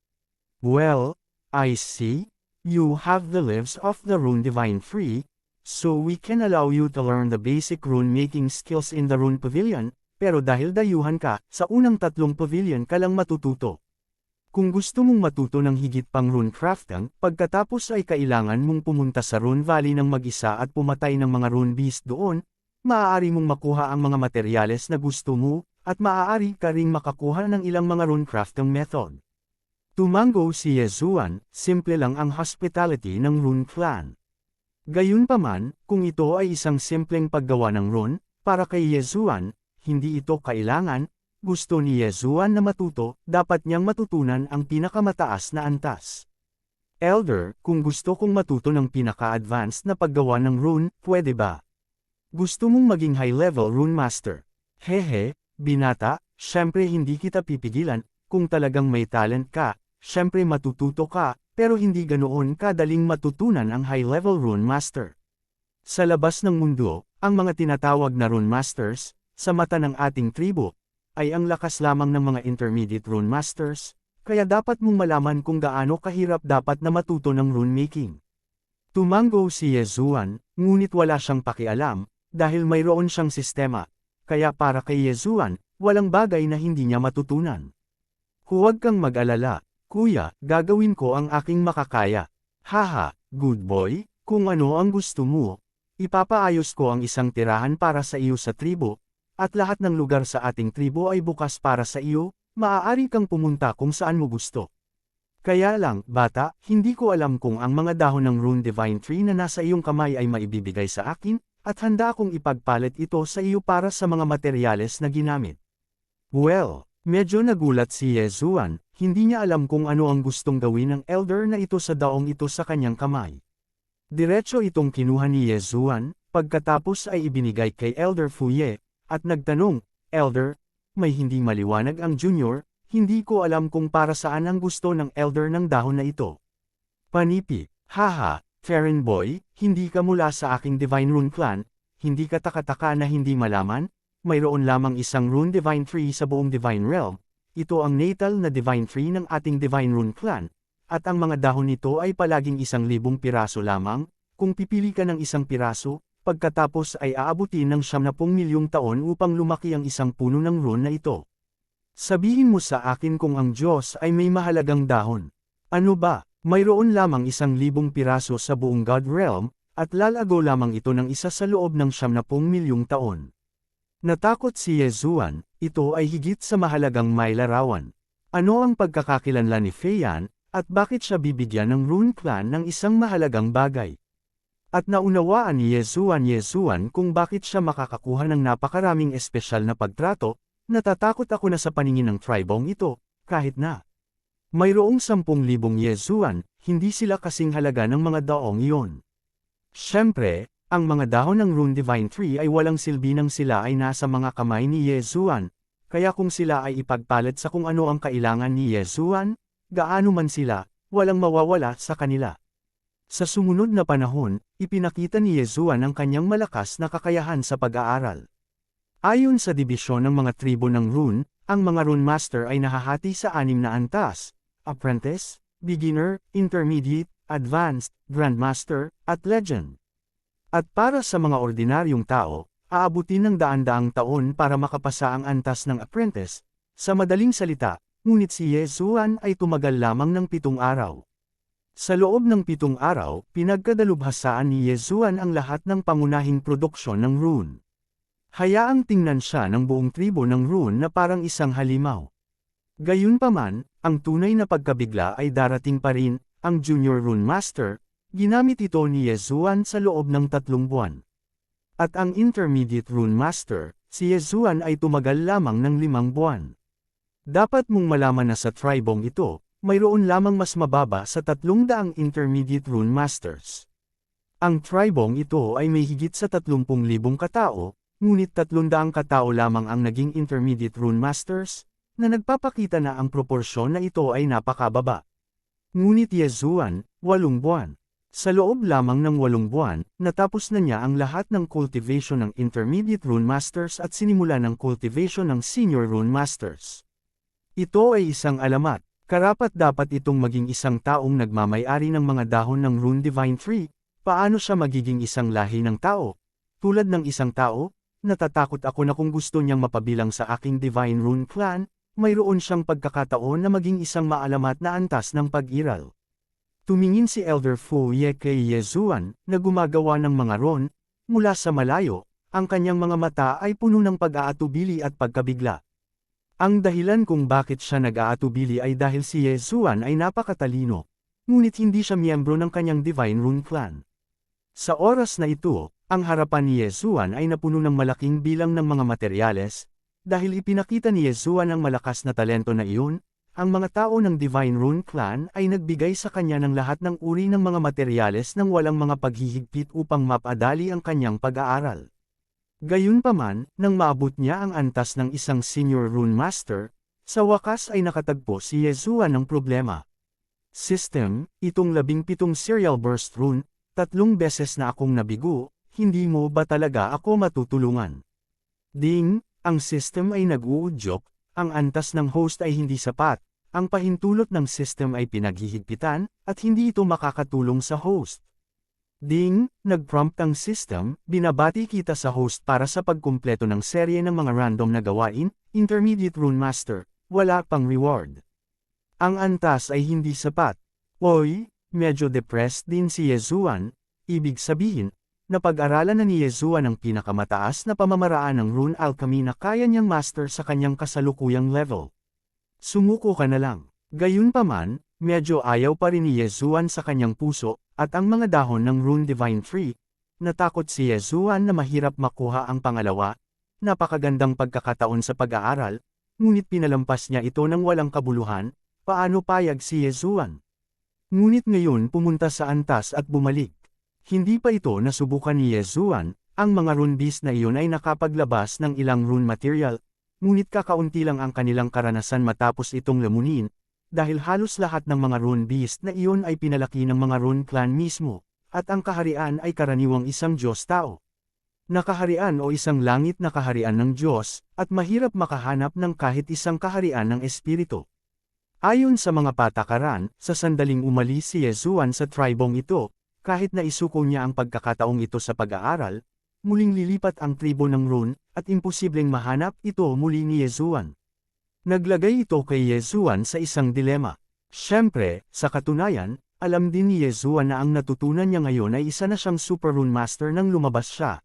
Well, I see. You have the lives of the Rune Divine Free, so we can allow you to learn the basic rune making skills in the Rune Pavilion, pero dahil dayuhan ka, sa unang 3 pavilion ka lang matututo. Kung gusto mong matuto ng higit pang rune crafting, pagkatapos ay kailangan mong pumunta sa Rune Valley ng mag-isa at pumatay ng mga rune beast doon, maaari mong makuha ang mga materyales na gusto mo, at maaari ka ring makakuha ng ilang mga rune crafting method. Tumango si Yezuan, simple lang ang hospitality ng Rune Clan. Gayunpaman, kung ito ay isang simpleng paggawa ng rune, para kay Yezuan, hindi ito kailangan, gusto ni Yezuan na matuto, dapat niyang matutunan ang pinakamataas na antas. Elder, kung gusto kong matuto ng pinaka-advanced na paggawa ng rune, pwede ba? Gusto mong maging high-level rune master. Hehe, binata, syempre hindi kita pipigilan, kung talagang may talent ka, syempre matututo ka, pero hindi ganoon kadaling matutunan ang high-level rune master. Sa labas ng mundo, ang mga tinatawag na rune masters, sa mata ng ating tribo, ay ang lakas lamang ng mga intermediate rune masters, kaya dapat mong malaman kung gaano kahirap dapat na matuto ng rune making. Tumango si Yezuan, ngunit wala siyang pakialam, dahil mayroon siyang sistema, kaya para kay Yezuan, walang bagay na hindi niya matutunan. Huwag kang mag-alala, kuya, gagawin ko ang aking makakaya. Haha, good boy, kung ano ang gusto mo. Ipapaayos ko ang isang tirahan para sa iyo sa tribo, at lahat ng lugar sa ating tribo ay bukas para sa iyo, maaari kang pumunta kung saan mo gusto. Kaya lang, bata, hindi ko alam kung ang mga dahon ng Rune Divine Tree na nasa iyong kamay ay maibibigay sa akin, at handa akong ipagpalit ito sa iyo para sa mga materyales na ginamit. Well, medyo nagulat si Yezuan, hindi niya alam kung ano ang gustong gawin ng elder na ito sa daong ito sa kanyang kamay. Diretso itong kinuha ni Yezuan, pagkatapos ay ibinigay kay Elder Fuye, at nagtanong, Elder, may hindi maliwanag ang junior, hindi ko alam kung para saan ang gusto ng elder ng dahon na ito. Panipi, haha, Farron boy, hindi ka mula sa aking Divine Rune Clan, hindi ka taka-taka na hindi malaman, mayroon lamang isang Rune Divine Tree sa buong Divine Realm, ito ang natal na Divine Tree ng ating Divine Rune Clan, at ang mga dahon nito ay palaging 1,000 piraso lamang, kung pipili ka ng isang piraso, pagkatapos ay aabutin ng 70 milyong taon upang lumaki ang isang puno ng rune na ito. Sabihin mo sa akin kung ang Diyos ay may mahalagang dahon. Ano ba? Mayroon lamang 1,000 piraso sa buong God Realm, at lalago lamang ito ng isa sa loob ng 70 milyong taon. Natakot si Yezuan, ito ay higit sa mahalagang may larawan. Ano ang pagkakakilanlan ni Feiyan, at bakit siya bibigyan ng Rune Clan ng isang mahalagang bagay? At naunawaan ni Yezuan kung bakit siya makakakuha ng napakaraming espesyal na pagtrato, natatakot ako na sa paningin ng tribong ito, kahit na mayroong 10,000 Yezuan, hindi sila kasing halaga ng mga daong iyon. Siyempre, ang mga dahon ng Rune Divine Tree ay walang silbi nang sila ay nasa mga kamay ni Yezuan, kaya kung sila ay ipagpalit sa kung ano ang kailangan ni Yezuan, gaano man sila, walang mawawala sa kanila. Sa sumunod na panahon, ipinakita ni Yezuan ang kanyang malakas na kakayahan sa pag-aaral. Ayon sa dibisyon ng mga tribo ng Rune, ang mga Rune Master ay nahahati sa 6 na antas: Apprentice, Beginner, Intermediate, Advanced, Grandmaster, at Legend. At para sa mga ordinaryong tao, aabutin ng daan-daang taon para makapasa ang antas ng Apprentice. Sa madaling salita, ngunit si Yezuan ay tumagal lamang ng 7 araw. Sa loob ng 7 araw, pinagkadalubhasaan ni Yezuan ang lahat ng pangunahing produksyon ng Rune. Hayaang tingnan siya ng buong tribo ng Rune na parang isang halimaw. Gayunpaman, ang tunay na pagkabigla ay darating pa rin, ang Junior Rune Master, ginamit ito ni Yezuan sa loob ng 3 buwan. At ang Intermediate Rune Master, si Yezuan ay tumagal lamang ng 5 buwan. Dapat mong malaman na sa tribong ito, mayroon lamang mas mababa sa 300 Intermediate Rune Masters. Ang tribong ito ay may higit sa 30,000 katao, ngunit 300 katao lamang ang naging Intermediate Rune Masters, na nagpapakita na ang proporsyon na ito ay napakababa. Ngunit Yezuan, 8 buwan. Sa loob lamang ng 8 buwan, natapos na niya ang lahat ng cultivation ng Intermediate Rune Masters at sinimula ng cultivation ng Senior Rune Masters. Ito ay isang alamat, karapat-dapat itong maging isang taong nagmamay-ari ng mga dahon ng Rune Divine Tree. Paano siya magiging isang lahi ng tao? Tulad ng isang tao, natatakot ako na kung gusto niyang mapabilang sa aking Divine Rune Clan, mayroon siyang pagkakataon na maging isang maalamat na antas ng pag-iral. Tumingin si Elder Fuye kay Yezuan, na gumagawa ng mga rune, mula sa malayo, ang kanyang mga mata ay puno ng pag-aatubili at pagkabigla. Ang dahilan kung bakit siya nag-aatubili ay dahil si Yezuan ay napakatalino, ngunit hindi siya miyembro ng kanyang Divine Rune Clan. Sa oras na ito, ang harapan ni Yezuan ay napuno ng malaking bilang ng mga materyales. Dahil ipinakita ni Yezuan ang malakas na talento na iyon, ang mga tao ng Divine Rune Clan ay nagbigay sa kanya ng lahat ng uri ng mga materyales nang walang mga paghihigpit upang mapadali ang kanyang pag-aaral. Gayunpaman, nang maabot niya ang antas ng isang senior rune master, sa wakas ay nakatagpo si Yezua ng problema. System, itong 17 serial burst rune, 3 beses na akong nabigo, hindi mo ba talaga ako matutulungan? Ding, ang system ay nag-uudyok, ang antas ng host ay hindi sapat, ang pahintulot ng system ay pinaghihigpitan, at hindi ito makakatulong sa host. Ding, nag-prompt ang system, binabati kita sa host para sa pagkumpleto ng serye ng mga random na gawain, intermediate rune master, wala pang reward. Ang antas ay hindi sapat. Oy, medyo depressed din si Yezuan, ibig sabihin, napag-aralan na ni Yezuan ang pinakamataas na pamamaraan ng rune alchemy na kaya niyang master sa kanyang kasalukuyang level. Sumuko ka na lang. Gayunpaman, medyo ayaw pa rin ni Yezuan sa kanyang puso, at ang mga dahon ng rune divine tree, natakot si Yezuan na mahirap makuha ang pangalawa, napakagandang pagkakataon sa pag-aaral, ngunit pinalampas niya ito ng walang kabuluhan, paano payag si Yezuan? Ngunit ngayon pumunta sa antas at bumalik. Hindi pa ito nasubukan ni Yezuan, ang mga rune beast na iyon ay nakapaglabas ng ilang rune material, ngunit kakaunti lang ang kanilang karanasan matapos itong lamunin, dahil halos lahat ng mga rune beast na iyon ay pinalaki ng mga rune clan mismo, at ang kaharian ay karaniwang isang Diyos-tao. Nakaharian o isang langit na kaharian ng Diyos, at mahirap makahanap ng kahit isang kaharian ng Espiritu. Ayon sa mga patakaran, sa sandaling umalis si Yezuan sa tribong ito, kahit na isuko niya ang pagkakataong ito sa pag-aaral, muling lilipat ang tribo ng rune, at imposibleng mahanap ito muli ni Yezuan. Naglagay ito kay Yezuan sa isang dilema. Siyempre, sa katunayan, alam din ni Yezuan na ang natutunan niya ngayon ay isa na siyang super rune master nang lumabas siya.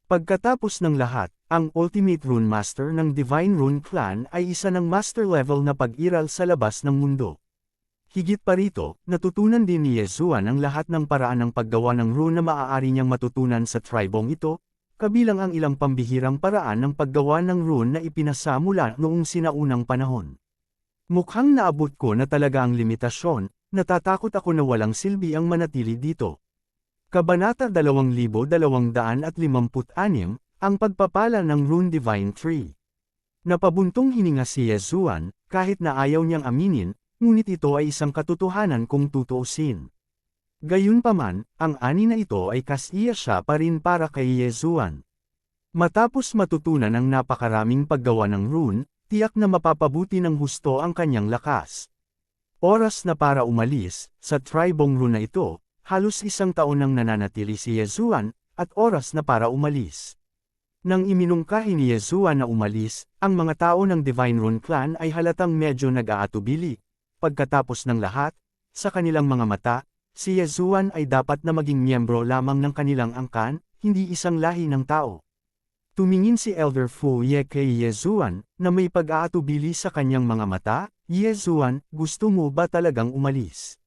Pagkatapos ng lahat, ang ultimate rune master ng Divine Rune Clan ay isa ng master level na pag-iral sa labas ng mundo. Higit pa rito, natutunan din ni Yezuan ang lahat ng paraan ng paggawa ng rune na maaari niyang matutunan sa tribong ito, kabilang ang ilang pambihirang paraan ng paggawa ng rune na ipinasa mula noong sinaunang panahon. Mukhang naabot ko na talaga ang limitasyon, natatakot ako na walang silbi ang manatili dito. Kabanata 2256, ang pagpapala ng Rune Divine Tree. Napabuntong hininga si Yezuan, kahit na ayaw niyang aminin, ngunit ito ay isang katotohanan kung tutuusin. Gayunpaman, ang ani na ito ay kasiya siya pa rin para kay Yezuan. Matapos matutunan ang napakaraming paggawa ng rune, tiyak na mapapabuti ng husto ang kanyang lakas. Oras na para umalis, sa tribong rune na ito, halos 1 taon nang nananatili si Yezuan, at oras na para umalis. Nang iminungkahi ni Yezuan na umalis, ang mga tao ng Divine Rune Clan ay halatang medyo nag-aatubili. Pagkatapos ng lahat, sa kanilang mga mata, si Yezuan ay dapat na maging miyembro lamang ng kanilang angkan, hindi isang lahi ng tao. Tumingin si Elder Fu Ye kay Yezuan, na may pag-aatubili sa kanyang mga mata. Yezuan, gusto mo ba talagang umalis?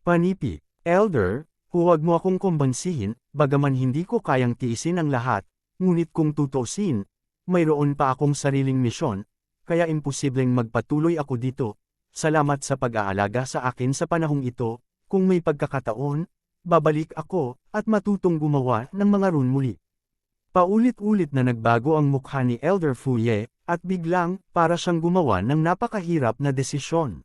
Panipi, Elder, huwag mo akong kumbansihin, bagaman hindi ko kayang tiisin ang lahat, ngunit kung tutuusin, mayroon pa akong sariling misyon, kaya imposibleng magpatuloy ako dito. Salamat sa pag-aalaga sa akin sa panahong ito. Kung may pagkakataon, babalik ako, at matutong gumawa ng mga rune muli. Paulit-ulit na nagbago ang mukha ni Elder Fu Ye, at biglang, para siyang gumawa ng napakahirap na desisyon.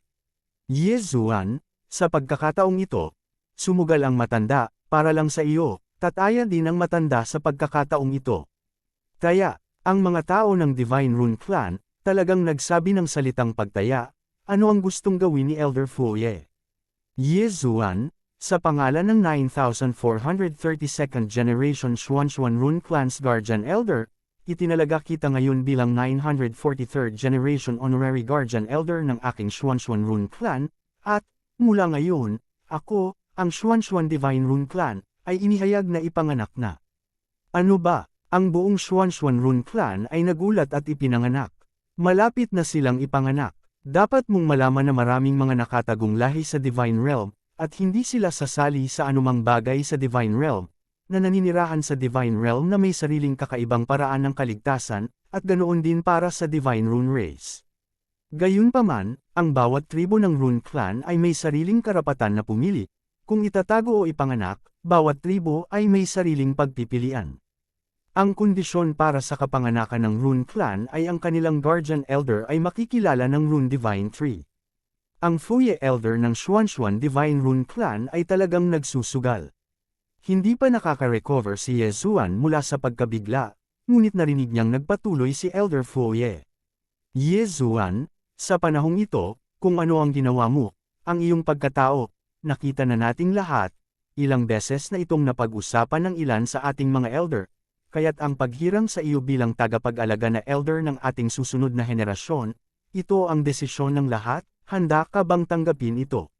Yezuan, sa pagkakataong ito, sumugal ang matanda, para lang sa iyo, tataya din ang matanda sa pagkakataong ito. Kaya, ang mga tao ng Divine Rune Clan, talagang nagsabi ng salitang pagtaya, ano ang gustong gawin ni Elder Fu Ye? Yezuan, sa pangalan ng 9432nd Generation Xuanxuan Rune Clan's Guardian Elder, itinalaga kita ngayon bilang 943rd Generation Honorary Guardian Elder ng aking Xuanxuan Rune Clan, at, mula ngayon, ako, ang Xuanxuan Divine Rune Clan, ay inihayag na ipanganak na. Ano ba? Ang buong Xuanxuan Rune Clan ay nagulat at ipinanganak. Malapit na silang ipanganak. Dapat mong malaman na maraming mga nakatagong lahi sa Divine Realm, at hindi sila sasali sa anumang bagay sa Divine Realm, na naninirahan sa Divine Realm na may sariling kakaibang paraan ng kaligtasan, at ganoon din para sa Divine Rune Race. Gayunpaman, ang bawat tribo ng Rune Clan ay may sariling karapatan na pumili. Kung itatago o ipanganak, bawat tribo ay may sariling pagpipilian. Ang kondisyon para sa kapanganakan ng Rune Clan ay ang kanilang Guardian Elder ay makikilala ng Rune Divine Tree. Ang Fuye Elder ng Xuanxuan Divine Rune Clan ay talagang nagsusugal. Hindi pa nakaka-recover si Yezuan mula sa pagkabigla, ngunit narinig niyang nagpatuloy si Elder Fuye. Yezuan, sa panahong ito, kung ano ang ginawa mo, ang iyong pagkatao, nakita na nating lahat, ilang beses na itong napag-usapan ng ilan sa ating mga elder, kaya't ang paghirang sa iyo bilang tagapag-alaga na elder ng ating susunod na henerasyon, ito ang desisyon ng lahat, handa ka bang tanggapin ito?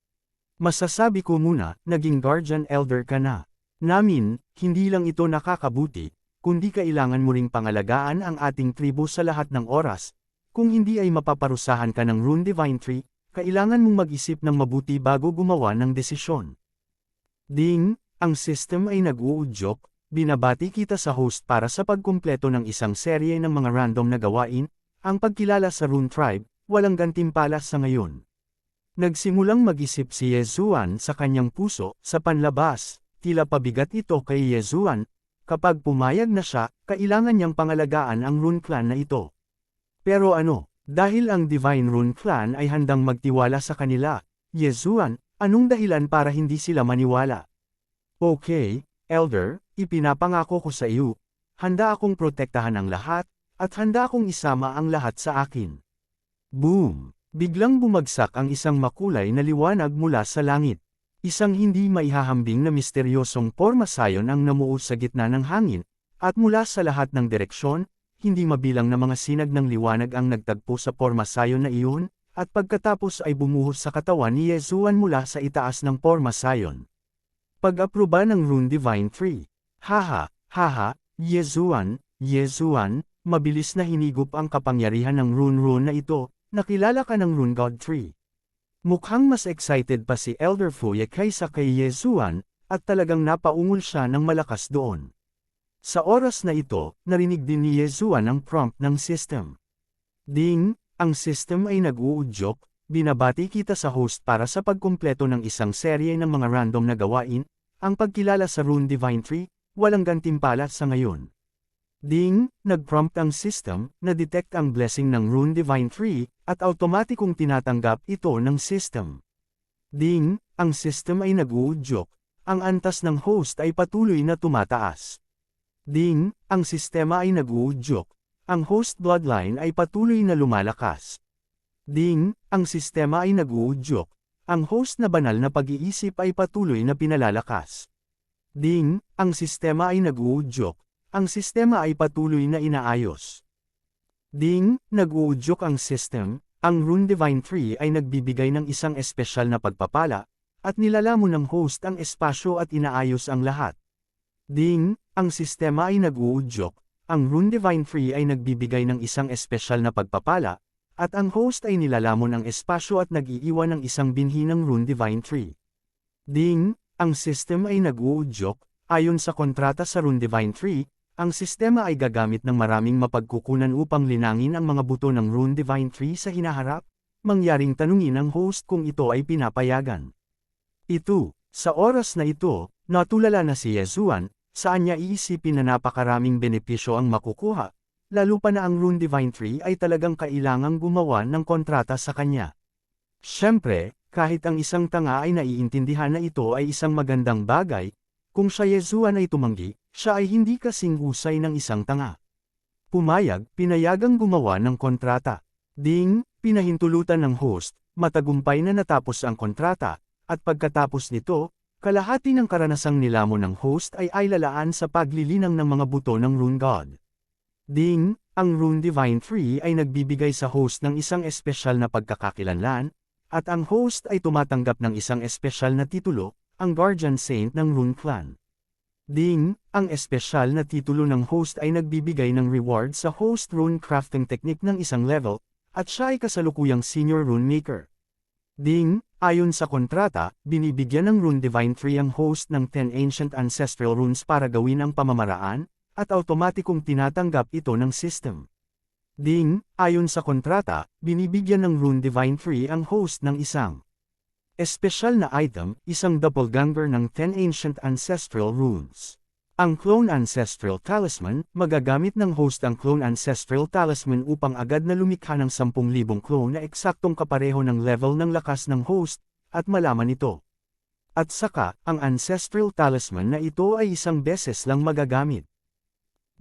Masasabi ko muna, naging guardian elder ka na. Namin, hindi lang ito nakakabuti, kundi kailangan mo ring pangalagaan ang ating tribo sa lahat ng oras. Kung hindi ay mapaparusahan ka ng Rune Divine Tree, kailangan mong mag-isip ng mabuti bago gumawa ng desisyon. Ding, ang system ay nag-uudyok, binabati kita sa host para sa pagkumpleto ng isang serye ng mga random na gawain, ang pagkilala sa Rune Tribe, walang gantimpala sa ngayon. Nagsimulang mag-isip si Yezuan sa kanyang puso, sa panlabas, tila pabigat ito kay Yezuan, kapag pumayag na siya, kailangan niyang pangalagaan ang Rune Clan na ito. Pero ano, dahil ang Divine Rune Clan ay handang magtiwala sa kanila, Yezuan, anong dahilan para hindi sila maniwala? Okay, Elder, ipinapangako ko sa iyo, handa akong protektahan ang lahat, at handa akong isama ang lahat sa akin. Boom! Biglang bumagsak ang isang makulay na liwanag mula sa langit. Isang hindi maihahambing na misteryosong pormasayon ang namuo sa gitna ng hangin, at mula sa lahat ng direksyon, hindi mabilang na mga sinag ng liwanag ang nagtagpo sa pormasayon na iyon, at pagkatapos ay bumuhos sa katawan ni Yezuan mula sa itaas ng pormasayon. Pag-aproba ng Rune Divine Tree. Haha, Yezuan, mabilis na hinigop ang kapangyarihan ng Rune na ito, nakilala ka ng Rune God Tree. Mukhang mas excited pa si Elder Fuye kaysa kay Yezuan, at talagang napaungol siya ng malakas doon. Sa oras na ito, narinig din ni Yezuan ang prompt ng system. Ding, ang system ay nag-uudyok, binabati kita sa host para sa pagkumpleto ng isang serye ng mga random na gawain, ang pagkilala sa Rune Divine Tree, walang gantimpala sa ngayon. Ding, nag-prompt ang system, na-detect ang blessing ng Rune Divine Tree, at automatikong tinatanggap ito ng system. Ding, ang system ay nag-uudyok, ang antas ng host ay patuloy na tumataas. Ding, ang sistema ay nag-uudyok, ang host bloodline ay patuloy na lumalakas. Ding, ang sistema ay nag-uudyok, ang host na banal na pag-iisip ay patuloy na pinalalakas. Ding, ang sistema ay nag-uudyok, ang sistema ay patuloy na inaayos. Ding, nag-uudyok ang system, ang Rune Divine Tree ay nagbibigay ng isang espesyal na pagpapala, at nilalamon ng host ang espasyo at inaayos ang lahat. Ding, ang sistema ay nag-uudyok, ang Rune Divine Tree ay nagbibigay ng isang espesyal na pagpapala, at ang host ay nilalamon ang espasyo at nag-iiwan ng isang binhi ng Rune Divine Tree. Ding, ang system ay nag-uudyok, ayon sa kontrata sa Rune Divine Tree, ang sistema ay gagamit ng maraming mapagkukunan upang linangin ang mga buto ng Rune Divine Tree sa hinaharap, mangyaring tanungin ang host kung ito ay pinapayagan. Sa oras na ito, natulala na si Yezuan, saan niya iisipin na napakaraming benepisyo ang makukuha, lalo pa na ang Rune Divine Tree ay talagang kailangang gumawa ng kontrata sa kanya. Siyempre, kahit ang isang tanga ay naiintindihan na ito ay isang magandang bagay, kung siya Yezuan ay tumanggi, siya ay hindi kasing husay ng isang tanga. Pumayag, pinayagang gumawa ng kontrata. Ding, pinahintulutan ng host, matagumpay na natapos ang kontrata, at pagkatapos nito, kalahati ng karanasang nilamon ng host ay lalaan sa paglilinang ng mga buto ng Rune God. Ding, ang Rune Divine Tree ay nagbibigay sa host ng isang espesyal na pagkakakilanlan, at ang host ay tumatanggap ng isang espesyal na titulo, ang Guardian Saint ng Rune Clan. Ding, ang espesyal na titulo ng host ay nagbibigay ng reward sa host rune crafting technique ng isang level, at siya ay kasalukuyang senior rune maker. Ding, ayon sa kontrata, binibigyan ng Rune Divine Tree ang host ng 10 ancient ancestral runes para gawin ang pamamaraan, at automatikong tinatanggap ito ng system. Ding, ayon sa kontrata, binibigyan ng Rune Divine Tree ang host ng isang espesyal na item, isang doppelganger ng 10 ancient ancestral runes. Ang Clone Ancestral Talisman, magagamit ng host ang Clone Ancestral Talisman upang agad na lumikha ng 10,000 clone na eksaktong kapareho ng level ng lakas ng host, at malaman ito. At saka, ang Ancestral Talisman na ito ay isang beses lang magagamit.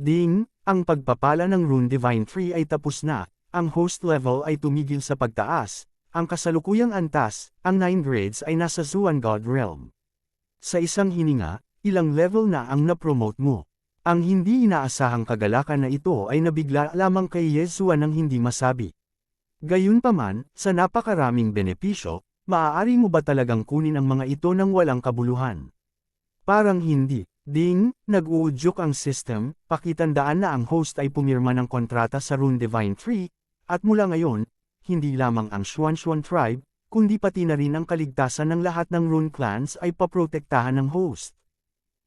Ding, ang pagpapala ng Rune Divine Tree ay tapos na, ang host level ay tumigil sa pagtaas, ang kasalukuyang antas, ang 9 grades ay nasa Zuan God Realm. Sa isang hininga, ilang level na ang na-promote mo. Ang hindi inaasahang kagalakan na ito ay nabigla lamang kay Yezuan nang hindi masabi. Gayunpaman, sa napakaraming benepisyo, maaari mo ba talagang kunin ang mga ito nang walang kabuluhan? Parang hindi. Ding, nag-uudyok ang system, pakitandaan na ang host ay pumirma ng kontrata sa Rune Divine Tree, at mula ngayon, hindi lamang ang Xuanxuan Tribe, kundi pati na rin ang kaligtasan ng lahat ng Rune Clans ay paprotektahan ng host.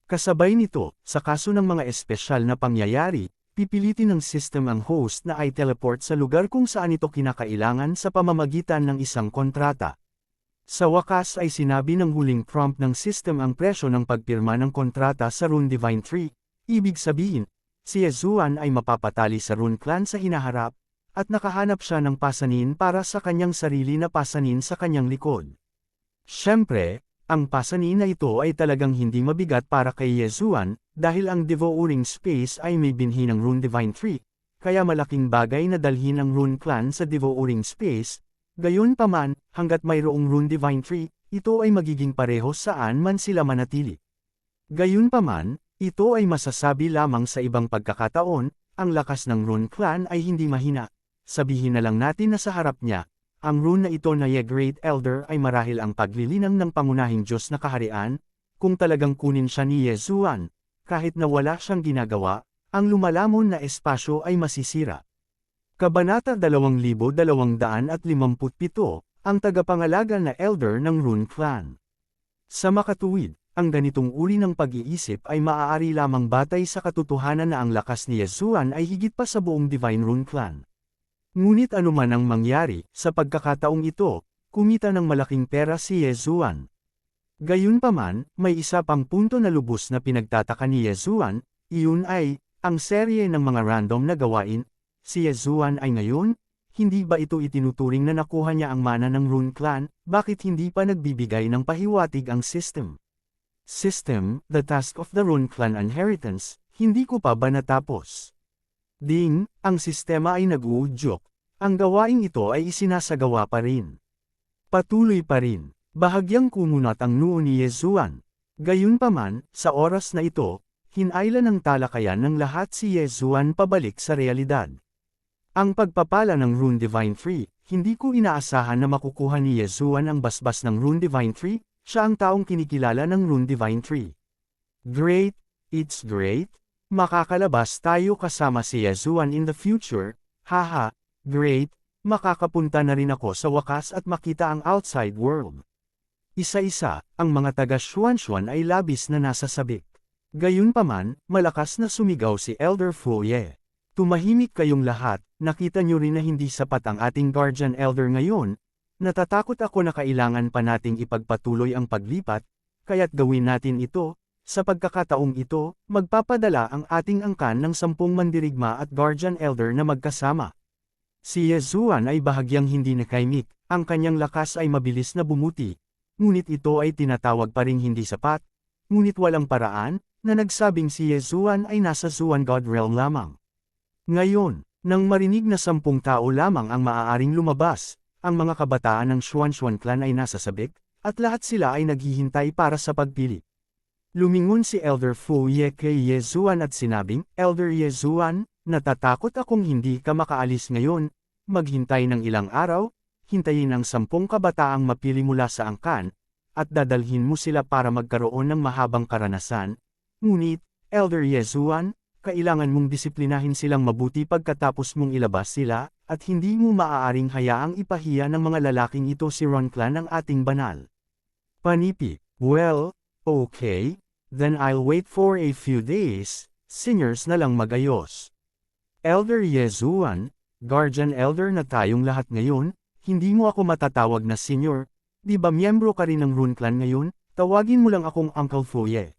Kasabay nito, sa kaso ng mga espesyal na pangyayari, pipilitin ng system ang host na ay teleport sa lugar kung saan ito kinakailangan sa pamamagitan ng isang kontrata. Sa wakas ay sinabi ng huling prompt ng system ang presyo ng pagpirma ng kontrata sa Rune Divine Tree, ibig sabihin, si Yezuan ay mapapatali sa Rune Clan sa hinaharap, at nakahanap siya ng pasanin para sa kanyang sarili na pasanin sa kanyang likod. Siyempre, ang pasanin na ito ay talagang hindi mabigat para kay Yezuan, dahil ang Devouring Space ay may binhi ng Rune Divine Tree, kaya malaking bagay na dalhin ang Rune Clan sa Devouring Space. Gayunpaman, hanggat mayroong Rune Divine Tree, ito ay magiging pareho saan man sila manatili. Gayunpaman, ito ay masasabi lamang sa ibang pagkakataon, ang lakas ng Rune Clan ay hindi mahina. Sabihin na lang natin na sa harap niya, ang rune na ito na Ye Great Elder ay marahil ang paglilinang ng pangunahing Diyos na kaharian, kung talagang kunin siya ni Yezuan, kahit na wala siyang ginagawa, ang lumalamon na espasyo ay masisira. Kabanata 2257, ang tagapangalaga na Elder ng Rune Clan. Sa makatuwid, ang ganitong uri ng pag-iisip ay maaari lamang batay sa katotohanan na ang lakas ni Yezuan ay higit pa sa buong Divine Rune Clan. Ngunit anuman ang mangyari, sa pagkakataong ito, kumita ng malaking pera si Yezuan. Gayunpaman, may isa pang punto na lubos na pinagtataka ni Yezuan, iyon ay, ang serye ng mga random na gawain. Si Yezuan ay ngayon, hindi ba ito itinuturing na nakuha niya ang mana ng Rune Clan, bakit hindi pa nagbibigay ng pahiwatig ang system? System, the task of the Rune Clan inheritance, hindi ko pa ba natapos? Ding, ang sistema ay nag-uudyok, ang gawaing ito ay isinasagawa pa rin. Patuloy pa rin, bahagyang kumunat ang noo ni Yezuan. Gayunpaman, sa oras na ito, hinailan ng talakayan ng lahat si Yezuan pabalik sa realidad. Ang pagpapala ng Rune Divine Tree, hindi ko inaasahan na makukuha ni Yezuan ang basbas ng Rune Divine Tree, siya ang taong kinikilala ng Rune Divine Tree. Great, it's great. Makakalabas tayo kasama si Yezuan in the future, haha, great, makakapunta na rin ako sa wakas at makita ang outside world. Isa-isa, ang mga taga-Xuanxuan ay labis na nasasabik. Gayunpaman, malakas na sumigaw si Elder Fu Ye. Tumahimik kayong lahat, nakita nyo rin na hindi sapat ang ating Guardian Elder ngayon, natatakot ako na kailangan pa nating ipagpatuloy ang paglipat, kaya't gawin natin ito. Sa pagkakataong ito, magpapadala ang ating angkan ng 10 mandirigma at Guardian Elder na magkasama. Si Yezuan ay bahagyang hindi nakaimik, ang kanyang lakas ay mabilis na bumuti, ngunit ito ay tinatawag pa ring hindi sapat, ngunit walang paraan, na nagsabing si Yezuan ay nasa Zuan God Realm lamang. Ngayon, nang marinig na 10 tao lamang ang maaaring lumabas, ang mga kabataan ng Xuanxuan Clan ay nasa sabik, at lahat sila ay naghihintay para sa pagpili. Lumingon si Elder Fu Ye kay Yezuan at sinabing, Elder Yezuan, natatakot akong hindi ka makaalis ngayon, maghintay ng ilang araw, hintayin ang 10 kabataang mapili mula sa angkan, at dadalhin mo sila para magkaroon ng mahabang karanasan. Ngunit, Elder Yezuan, kailangan mong disiplinahin silang mabuti pagkatapos mong ilabas sila, at hindi mo maaaring hayaang ipahiya ng mga lalaking ito si Rune Clan ng ating banal. Panipi, well, okay. Then I'll wait for a few days, singers na lang magayos. Elder Yezuan, Guardian Elder na tayong lahat ngayon, hindi mo ako matatawag na senior, di ba miyembro ka rin ng Rune Clan ngayon, tawagin mo lang akong Uncle Fu Ye.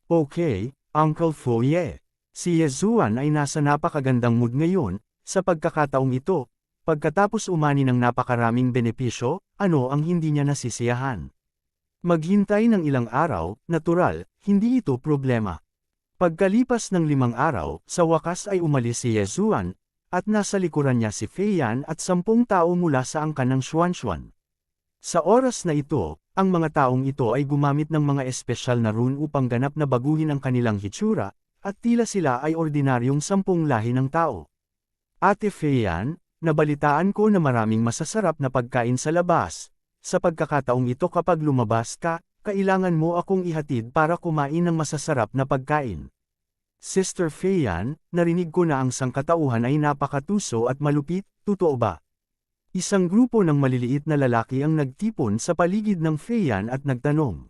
Okay, Uncle Foye. Si Yezuan ay nasa napakagandang mood ngayon, sa pagkakataong ito, pagkatapos umani ng napakaraming benepisyo, ano ang hindi niya nasisiyahan? Maghintay ng ilang araw, natural, hindi ito problema. Pagkalipas ng 5 araw, sa wakas ay umalis si Yezuan, at nasa likuran niya si Fei Yan at 10 tao mula sa angkan ng Xuanxuan. Sa oras na ito, ang mga taong ito ay gumamit ng mga espesyal na rune upang ganap na baguhin ang kanilang hitsura, at tila sila ay ordinaryong 10 lahi ng tao. Ate Fei Yan, nabalitaan ko na maraming masasarap na pagkain sa labas. Sa pagkakataong ito kapag lumabas ka, kailangan mo akong ihatid para kumain ng masasarap na pagkain. Sister Fei Yan, narinig ko na ang sangkatauhan ay napakatuso at malupit, totoo ba? Isang grupo ng maliliit na lalaki ang nagtipon sa paligid ng Fei Yan at nagtanong.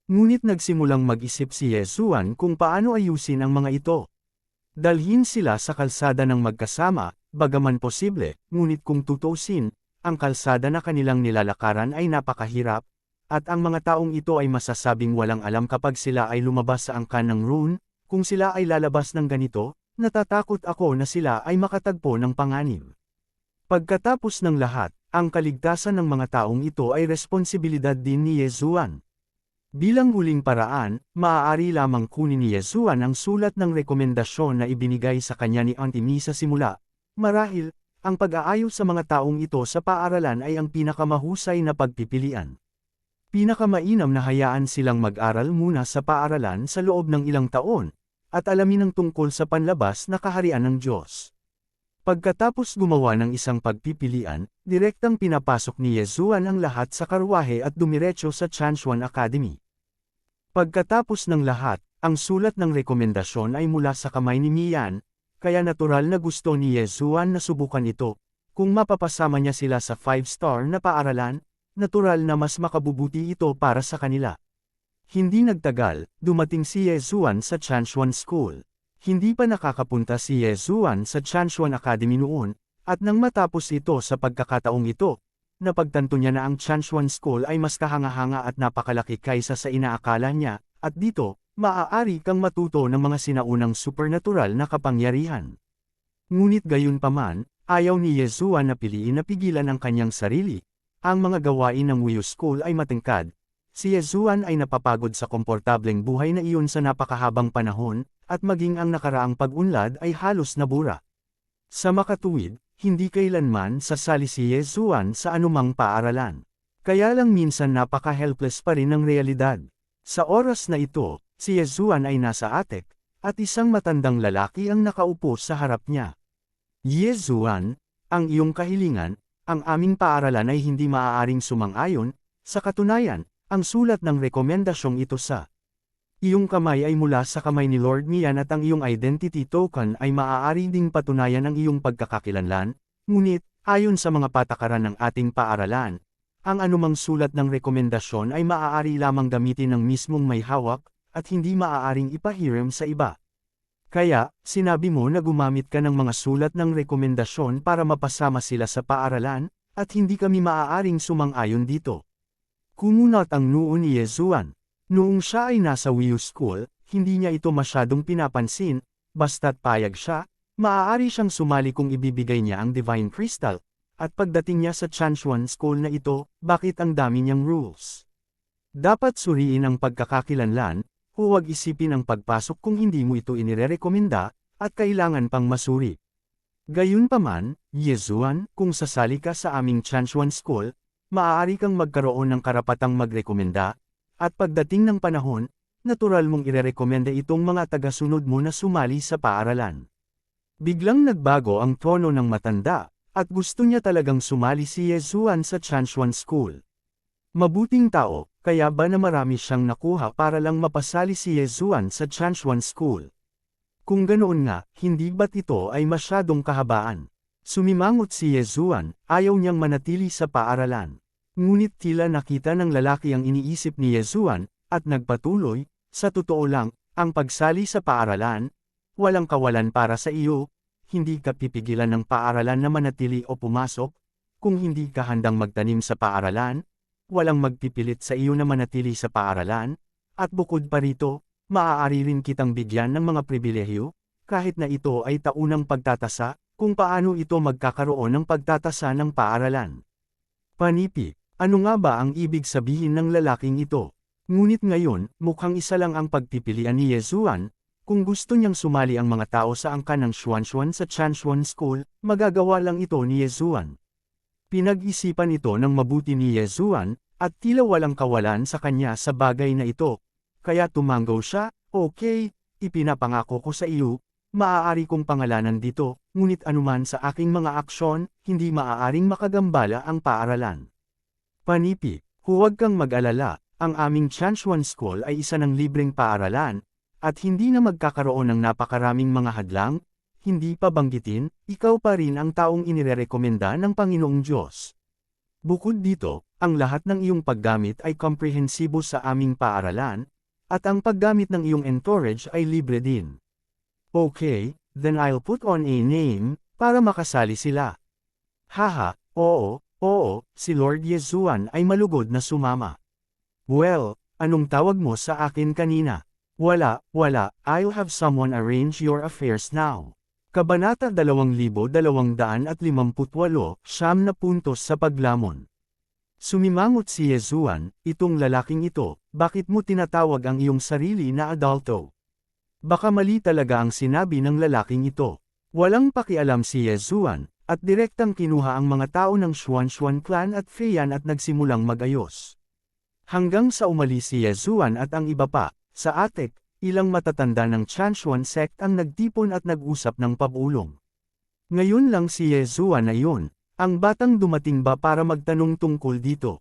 Ngunit nagsimulang mag-isip si Yezuan kung paano ayusin ang mga ito. Dalhin sila sa kalsada ng magkasama, bagaman posible, ngunit kung tutusin, ang kalsada na kanilang nilalakaran ay napakahirap, at ang mga taong ito ay masasabing walang alam kapag sila ay lumabas sa angkan ng rune. Kung sila ay lalabas ng ganito, natatakot ako na sila ay makatagpo ng panganib. Pagkatapos ng lahat, ang kaligtasan ng mga taong ito ay responsibilidad din ni Yezuan. Bilang huling paraan, maaari lamang kunin ni Yezuan ang sulat ng rekomendasyon na ibinigay sa kanya ni Auntie Mi sa simula. Marahil, ang pag-aayos sa mga taong ito sa paaralan ay ang pinakamahusay na pagpipilian. Pinakamainam na hayaan silang mag-aral muna sa paaralan sa loob ng ilang taon, at alamin ang tungkol sa panlabas na kaharian ng Diyos. Pagkatapos gumawa ng isang pagpipilian, direktang pinapasok ni Yezuan ang lahat sa karwahe at dumiretso sa Xuanxuan Academy. Pagkatapos ng lahat, ang sulat ng rekomendasyon ay mula sa kamay ni Mian, kaya natural na gusto ni Yezuan na subukan ito. Kung mapapasama niya sila sa 5-star na paaralan, natural na mas makabubuti ito para sa kanila. Hindi nagtagal, dumating si Yezuan sa Xuanxuan School. Hindi pa nakakapunta si Yezuan sa Xuanxuan Academy noon, at nang matapos ito sa pagkakataong ito, napagtanto niya na ang Xuanxuan School ay mas kahanga-hanga at napakalaki kaysa sa inaakala niya, at dito, maaari kang matuto ng mga sinaunang supernatural na kapangyarihan. Ngunit gayunpaman, ayaw ni Yezuan na piliin na pigilan ang kanyang sarili. Ang mga gawain ng Wuyu School ay matingkad. Si Yezuan ay napapagod sa komportableng buhay na iyon sa napakahabang panahon, at maging ang nakaraang pag-unlad ay halos nabura. Sa makatuwid, hindi kailanman sasali si Yezuan sa anumang paaralan. Kaya lang minsan napaka-helpless pa rin ng realidad. Sa oras na ito, si Yezuan ay nasa attic, at isang matandang lalaki ang nakaupo sa harap niya. Yezuan, ang iyong kahilingan, ang aming paaralan ay hindi maaaring sumang-ayon. Sa katunayan, ang sulat ng rekomendasyong ito sa iyong kamay ay mula sa kamay ni Lord Mian at ang iyong identity token ay maaari ding patunayan ang iyong pagkakakilanlan, ngunit, ayon sa mga patakaran ng ating paaralan, ang anumang sulat ng rekomendasyon ay maaari lamang gamitin ng mismong may hawak, at hindi maaaring ipahiram sa iba. Kaya, sinabi mo na gumamit ka ng mga sulat ng rekomendasyon para mapasama sila sa paaralan, at hindi kami maaaring sumang-ayon dito. Kumunat ang noo ni Yezuan. Noong siya ay nasa Wuyu School, hindi niya ito masyadong pinapansin, basta't payag siya, maaari siyang sumali kung ibibigay niya ang Divine Crystal, at pagdating niya sa Xuanxuan School na ito, bakit ang dami niyang rules? Dapat suriin ang pagkakakilanlan, huwag isipin ang pagpasok kung hindi mo ito inirerekomenda, at kailangan pang masuri. Gayunpaman, Yezuan, kung sasali ka sa aming Xuanxuan School, maaari kang magkaroon ng karapatang magrekomenda, at pagdating ng panahon, natural mong irerekomenda itong mga tagasunod mo na sumali sa paaralan. Biglang nagbago ang tono ng matanda, at gusto niya talagang sumali si Yezuan sa Xuanxuan School. Mabuting tao, kaya ba na marami siyang nakuha para lang mapasali si Yezuan sa Xuanxuan School? Kung ganoon nga, hindi ba't ito ay masyadong kahabaan? Sumimangot si Yezuan, ayaw niyang manatili sa paaralan. Ngunit tila nakita ng lalaki ang iniisip ni Yezuan, at nagpatuloy, sa totoo lang, ang pagsali sa paaralan, walang kawalan para sa iyo, hindi ka pipigilan ng paaralan na manatili o pumasok, kung hindi ka handang magtanim sa paaralan, walang magpipilit sa iyo na manatili sa paaralan, at bukod pa rito, maaari rin kitang bigyan ng mga pribilehyo, kahit na ito ay taunang pagtatasa, kung paano ito magkakaroon ng pagtatasa ng paaralan. Panipi, ano nga ba ang ibig sabihin ng lalaking ito? Ngunit ngayon, mukhang isa lang ang pagpipilian ni Yezuan. Kung gusto niyang sumali ang mga tao sa angkan ng Xuanxuan sa Chanshuan School, magagawa lang ito ni Yezuan. Pinag-isipan ito ng mabuti ni Yezuan, at tila walang kawalan sa kanya sa bagay na ito. Kaya tumanggo siya, okay, ipinapangako ko sa iyo, maaari kong pangalanan dito, ngunit anuman sa aking mga aksyon, hindi maaaring makagambala ang paaralan. Panipi, huwag kang mag-alala, ang aming Chanshuan School ay isa ng libreng paaralan, at hindi na magkakaroon ng napakaraming mga hadlang, hindi pa banggitin, ikaw pa rin ang taong inirerekomenda ng Panginoong Diyos. Bukod dito, ang lahat ng iyong paggamit ay komprehensibo sa aming paaralan, at ang paggamit ng iyong entourage ay libre din. Okay, then I'll put on a name, para makasali sila. Haha, oo, si Lord Yezuan ay malugod na sumama. Well, anong tawag mo sa akin kanina? Wala, I'll have someone arrange your affairs now. Kabanata 2258, siyam na puntos sa paglamon. Sumimangot si Yezuan, itong lalaking ito, bakit mo tinatawag ang iyong sarili na adulto? Baka mali talaga ang sinabi ng lalaking ito. Walang pakialam si Yezuan, at direktang kinuha ang mga tao ng Xuanxuan clan at Feiyan at nagsimulang magayos. Hanggang sa umalis si Yezuan at ang iba pa, sa atek, ilang matatanda ng Chanshuan sect ang nagtipon at nag-usap ng pabulong. Ngayon lang si Yezuan na yun, ang batang dumating ba para magtanong tungkol dito?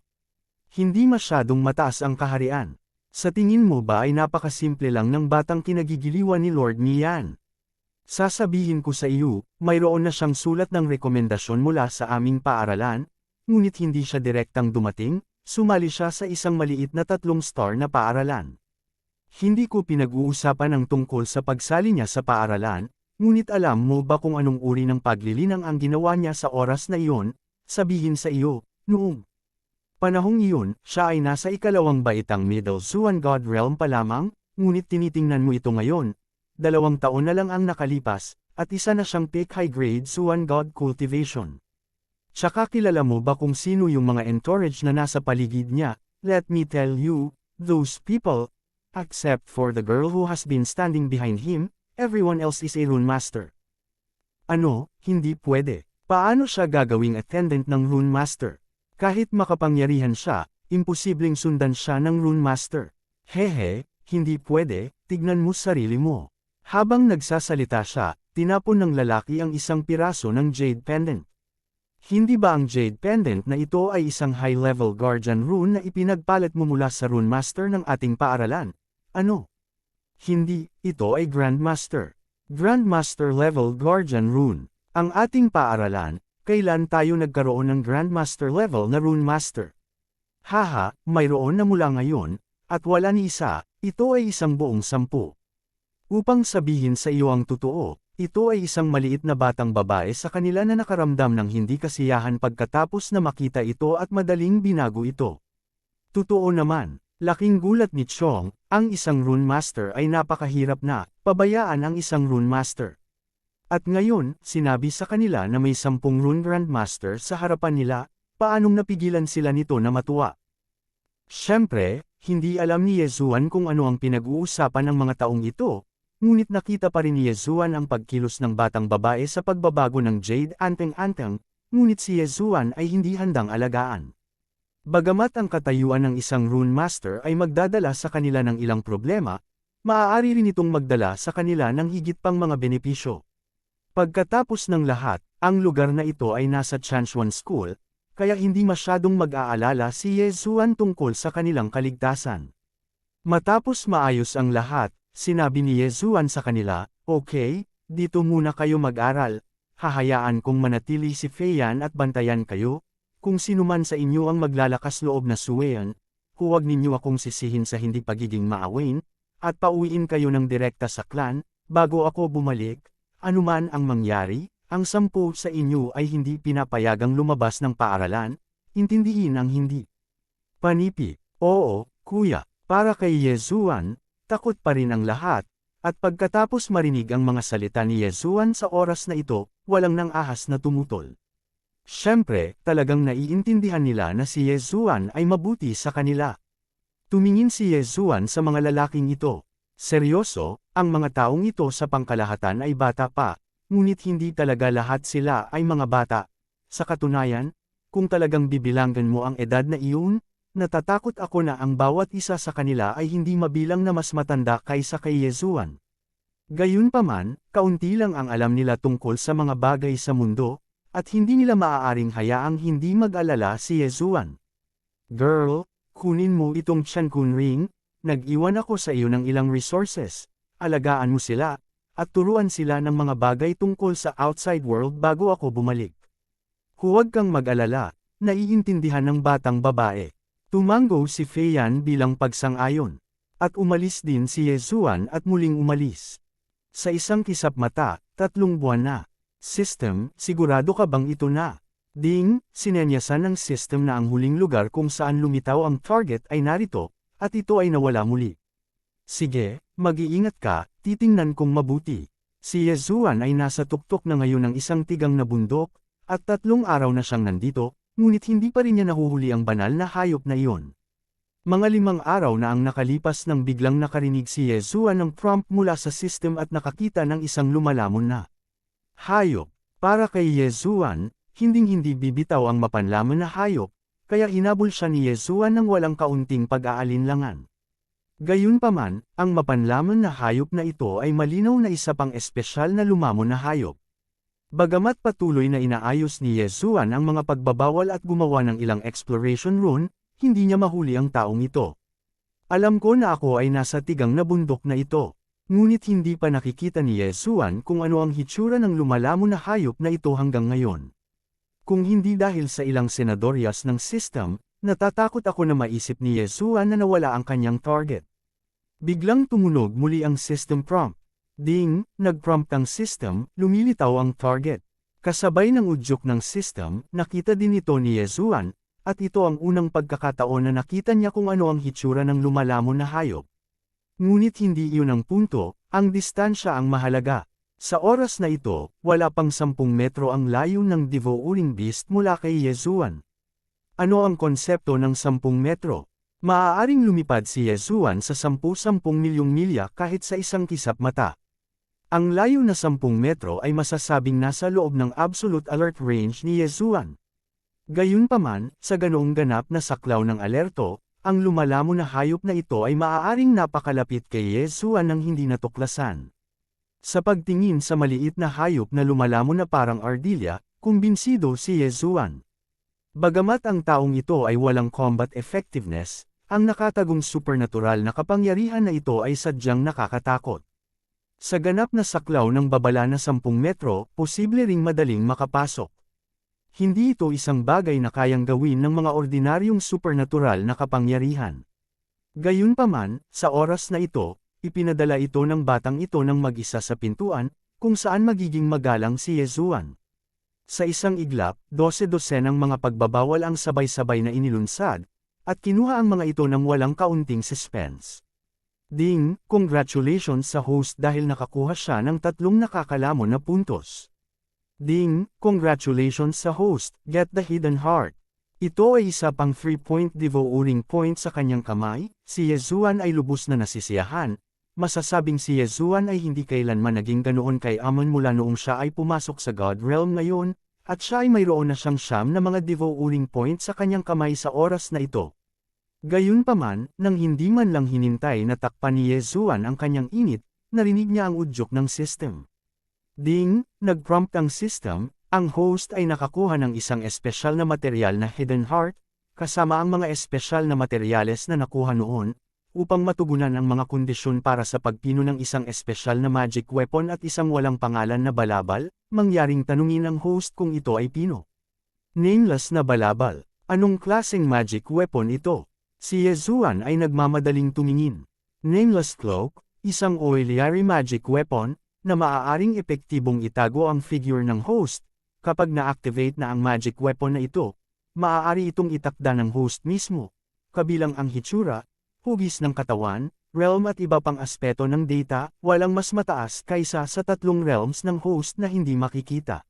Hindi masyadong mataas ang kaharian. Sa tingin mo ba ay napakasimple lang ng batang kinagigiliwan ni Lord Mian? Sasabihin ko sa iyo, mayroon na siyang sulat ng rekomendasyon mula sa aming paaralan, ngunit hindi siya direktang dumating, sumali siya sa isang maliit na 3-star na paaralan. Hindi ko pinag-uusapan ang tungkol sa pagsali niya sa paaralan, ngunit alam mo ba kung anong uri ng paglilinang ang ginawa niya sa oras na iyon? Sabihin sa iyo, noong panahong iyon, siya ay nasa ikalawang baitang Middle Xuan God Realm pa lamang, ngunit tinitingnan mo ito ngayon, 2 taon na lang ang nakalipas, at isa na siyang peak high-grade Xuan God Cultivation. Tsaka kilala mo ba kung sino yung mga entourage na nasa paligid niya? Let me tell you, those people, except for the girl who has been standing behind him, everyone else is a rune master. Ano, hindi pwede. Paano siya gagawing attendant ng rune master? Kahit makapangyarihan siya, imposibleng sundan siya ng rune master. Hehe, hindi pwede, tignan mo sarili mo. Habang nagsasalita siya, tinapon ng lalaki ang isang piraso ng jade pendant. Hindi ba ang jade pendant na ito ay isang high-level guardian rune na ipinagpalit mo mula sa rune master ng ating paaralan? Ano? Hindi, ito ay Grandmaster. Grandmaster level guardian rune. Ang ating paaralan, kailan tayo nagkaroon ng Grandmaster level na rune master? Haha, mayroon na mula ngayon, at wala ni isa, ito ay isang buong 10. Upang sabihin sa iyo ang totoo, ito ay isang maliit na batang babae sa kanila na nakaramdam ng hindi kasiyahan pagkatapos na makita ito at madaling binago ito. Totoo naman, laking gulat ni Chong, ang isang rune master ay napakahirap na, pabayaan ang isang rune master. At ngayon, sinabi sa kanila na may 10 rune grandmaster sa harapan nila, paanong napigilan sila nito na matuwa? Siyempre, hindi alam ni Yezuan kung ano ang pinag-uusapan ng mga taong ito, ngunit nakita pa rin ni Yezuan ang pagkilos ng batang babae sa pagbabago ng Jade Anteng-Anteng, ngunit si Yezuan ay hindi handang alagaan. Bagamat ang katayuan ng isang rune master ay magdadala sa kanila ng ilang problema, maaari rin itong magdala sa kanila ng higit pang mga benepisyo. Pagkatapos ng lahat, ang lugar na ito ay nasa Chanshuan School, kaya hindi masyadong mag-aalala si Yezuan tungkol sa kanilang kaligtasan. Matapos maayos ang lahat, sinabi ni Yezuan sa kanila, okay, dito muna kayo mag-aral, hahayaan kong manatili si Feiyan at bantayan kayo. Kung sino man sa inyo ang maglalakas loob na suwayan, huwag ninyo akong sisihin sa hindi pagiging maawain, at pauwiin kayo ng direkta sa clan, bago ako bumalik, anuman ang mangyari, ang 10 sa inyo ay hindi pinapayagang lumabas ng paaralan, intindihin ang hindi. Panipi, oo, kuya, para kay Yezuan, takot pa rin ang lahat, at pagkatapos marinig ang mga salita ni Yezuan sa oras na ito, walang nang ahas na tumutol. Siyempre, talagang naiintindihan nila na si Yezuan ay mabuti sa kanila. Tumingin si Yezuan sa mga lalaking ito. Seryoso, ang mga taong ito sa pangkalahatan ay bata pa, ngunit hindi talaga lahat sila ay mga bata. Sa katunayan, kung talagang bibilanggan mo ang edad na iyon, natatakot ako na ang bawat isa sa kanila ay hindi mabilang na mas matanda kaysa kay Yezuan. Gayunpaman, kaunti lang ang alam nila tungkol sa mga bagay sa mundo, at hindi nila maaaring hayaang hindi mag-alala si Yezuan. Girl, kunin mo itong Tiankun ring, nag-iwan ako sa iyo ng ilang resources, alagaan mo sila, at turuan sila ng mga bagay tungkol sa outside world bago ako bumalik. Huwag kang mag-alala, naiintindihan ng batang babae. Tumango si Feiyan bilang pagsang-ayon. At umalis din si Yezuan at muling umalis. Sa isang kisap mata, 3 buwan na. System, sigurado ka bang ito na? Ding, sinenyasan ng system na ang huling lugar kung saan lumitaw ang target ay narito, at ito ay nawala muli. Sige, mag-iingat ka, titingnan kong mabuti. Si Yezuan ay nasa tuktok na ngayon ng isang tigang na bundok, at 3 araw na siyang nandito, ngunit hindi pa rin niya nahuhuli ang banal na hayop na iyon. Mga 5 araw na ang nakalipas nang biglang nakarinig si Yezuan ng prompt mula sa system at nakakita ng isang lumalamon na hayop. Para kay Yezuan, hinding-hindi bibitaw ang mapanlaman na hayop, kaya hinabol siya ni Yezuan ng walang kaunting pag-aalinlangan. Gayunpaman, ang mapanlaman na hayop na ito ay malinaw na isa pang espesyal na lumamon na hayop. Bagamat patuloy na inaayos ni Yezuan ang mga pagbabawal at gumawa ng ilang exploration rune, hindi niya mahuli ang taong ito. Alam ko na ako ay nasa tigang na bundok na ito, ngunit hindi pa nakikita ni Yezuan kung ano ang hitsura ng lumalamon na hayop na ito hanggang ngayon. Kung hindi dahil sa ilang senadoryas ng system, natatakot ako na maisip ni Yezuan na nawala ang kanyang target. Biglang tumunog muli ang system prompt. Ding, nag-prompt ang system, lumilitaw ang target. Kasabay ng udyok ng system, nakita din ito ni Yezuan, at ito ang unang pagkakataon na nakita niya kung ano ang hitsura ng lumalamon na hayop. Ngunit hindi iyon ang punto, ang distansya ang mahalaga. Sa oras na ito, wala pang 10 metro ang layo ng devouring beast mula kay Yezuan. Ano ang konsepto ng 10 metro? Maaaring lumipad si Yezuan sa 10-10 milyong milya kahit sa isang kisap mata. Ang layo na 10 metro ay masasabing nasa loob ng absolute alert range ni Yezuan. Gayunpaman, sa ganoong ganap na saklaw ng alerto, ang lumalamon na hayop na ito ay maaaring napakalapit kay Yezuan nang hindi natuklasan. Sa pagtingin sa maliit na hayop na lumalamon na parang ardilya, kumbinsido si Yezuan. Bagamat ang taong ito ay walang combat effectiveness, ang nakatagong supernatural na kapangyarihan na ito ay sadyang nakakatakot. Sa ganap na saklaw ng babala na 10 metro, posible ring madaling makapasok. Hindi ito isang bagay na kayang gawin ng mga ordinaryong supernatural na kapangyarihan. Gayunpaman, sa oras na ito, ipinadala ito ng batang ito ng mag-isa sa pintuan, kung saan magiging magalang si Yezuan. Sa isang iglap, 12-dosenang mga pagbabawal ang sabay-sabay na inilunsad, at kinuha ang mga ito ng walang kaunting suspense. Ding, congratulations sa host dahil nakakuha siya ng 3 nakakalamon na puntos. Ding, congratulations sa host, get the hidden heart. Ito ay isa pang 3-point devouring point sa kanyang kamay. Si Yezuan ay lubos na nasisiyahan. Masasabing si Yezuan ay hindi kailanman naging ganoon kay Amon mula noong siya ay pumasok sa God Realm ngayon, at siya ay mayroon na siyang 9 na mga devouring point sa kanyang kamay sa oras na ito. Gayunpaman, nang hindi man lang hinintay na takpan ni Yezuan ang kanyang init, narinig niya ang udyok ng system. Ding, nag-prompt ang system, ang host ay nakakuha ng isang espesyal na material na hidden heart, kasama ang mga espesyal na materyales na nakuha noon, upang matugunan ang mga kondisyon para sa pagpino ng isang espesyal na magic weapon at isang walang pangalan na balabal, mangyaring tanungin ang host kung ito ay pino. Nameless na balabal, anong klaseng magic weapon ito? Si Yezuan ay nagmamadaling tumingin. Nameless cloak, isang auxiliary magic weapon, na maaaring epektibong itago ang figure ng host. Kapag na-activate na ang magic weapon na ito, maaari itong itakda ng host mismo, kabilang ang hitsura, hugis ng katawan, realm at iba pang aspeto ng data, walang mas mataas kaysa sa tatlong realms ng host na hindi makikita.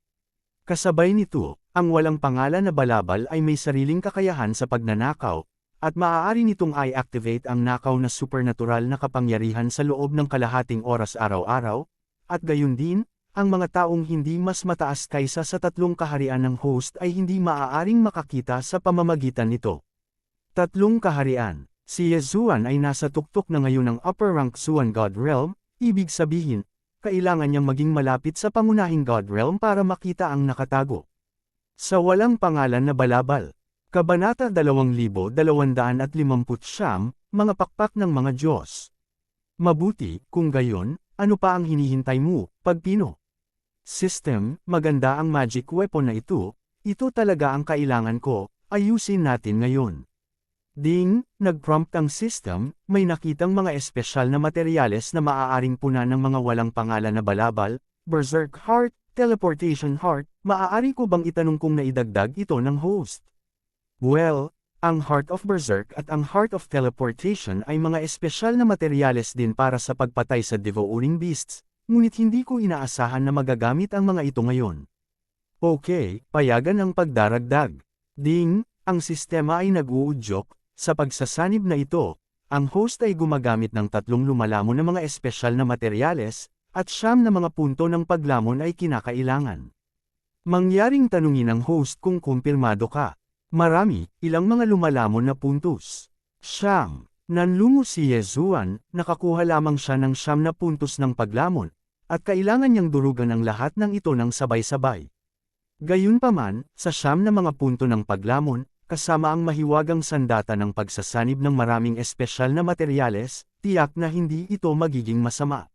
Kasabay nito, ang walang pangalan na balabal ay may sariling kakayahan sa pagnanakaw, at maaari nitong i-activate ang nakaw na supernatural na kapangyarihan sa loob ng kalahating oras araw-araw, at gayon din, ang mga taong hindi mas mataas kaysa sa tatlong kaharian ng host ay hindi maaaring makakita sa pamamagitan nito. Tatlong kaharian. Si Yezuan ay nasa tuktok na ngayon ng upper rank Zuan God Realm, ibig sabihin, kailangan niyang maging malapit sa pangunahing God Realm para makita ang nakatago. Sa walang pangalan na balabal. Kabanata 2259, mga pakpak ng mga Diyos. Mabuti, kung gayon, ano pa ang hinihintay mo, pagpino? System, maganda ang magic weapon na ito talaga ang kailangan ko, ayusin natin ngayon. Ding, nag-prompt ang system, may nakitang mga espesyal na materyales na maaaring punan ng mga walang pangalan na balabal, berserk heart, teleportation heart, maaari ko bang itanong kung naidagdag ito ng host? Well, ang Heart of Berserk at ang Heart of Teleportation ay mga espesyal na materyales din para sa pagpatay sa devouring beasts, ngunit hindi ko inaasahan na magagamit ang mga ito ngayon. Okay, payagan ang pagdaragdag. Ding, ang sistema ay nag-uudyok, sa pagsasanib na ito, ang host ay gumagamit ng tatlong lumalamon na mga espesyal na materyales, at 9 na mga punto ng paglamon ay kinakailangan. Mangyaring tanungin ang host kung kumpirmado ka. Marami, ilang mga lumalamon na puntos. 9. Nanlungo si Yezuan, nakakuha lamang siya ng 9 na puntos ng paglamon, at kailangan niyang durugan ang lahat ng ito ng sabay-sabay. Gayunpaman, sa 9 na mga punto ng paglamon, kasama ang mahiwagang sandata ng pagsasanib ng maraming espesyal na materyales, tiyak na hindi ito magiging masama.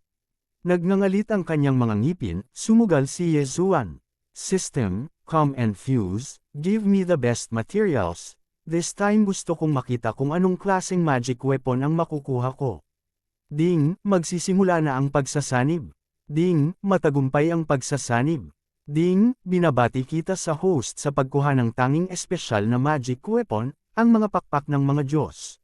Nagngangalit ang kanyang mga ngipin, sumugal si Yezuan. System, come and fuse, give me the best materials. This time gusto kong makita kung anong klaseng magic weapon ang makukuha ko. Ding, magsisimula na ang pagsasanib. Ding, matagumpay ang pagsasanib. Ding, binabati kita sa host sa pagkuha ng tanging espesyal na magic weapon, ang mga pakpak ng mga Diyos.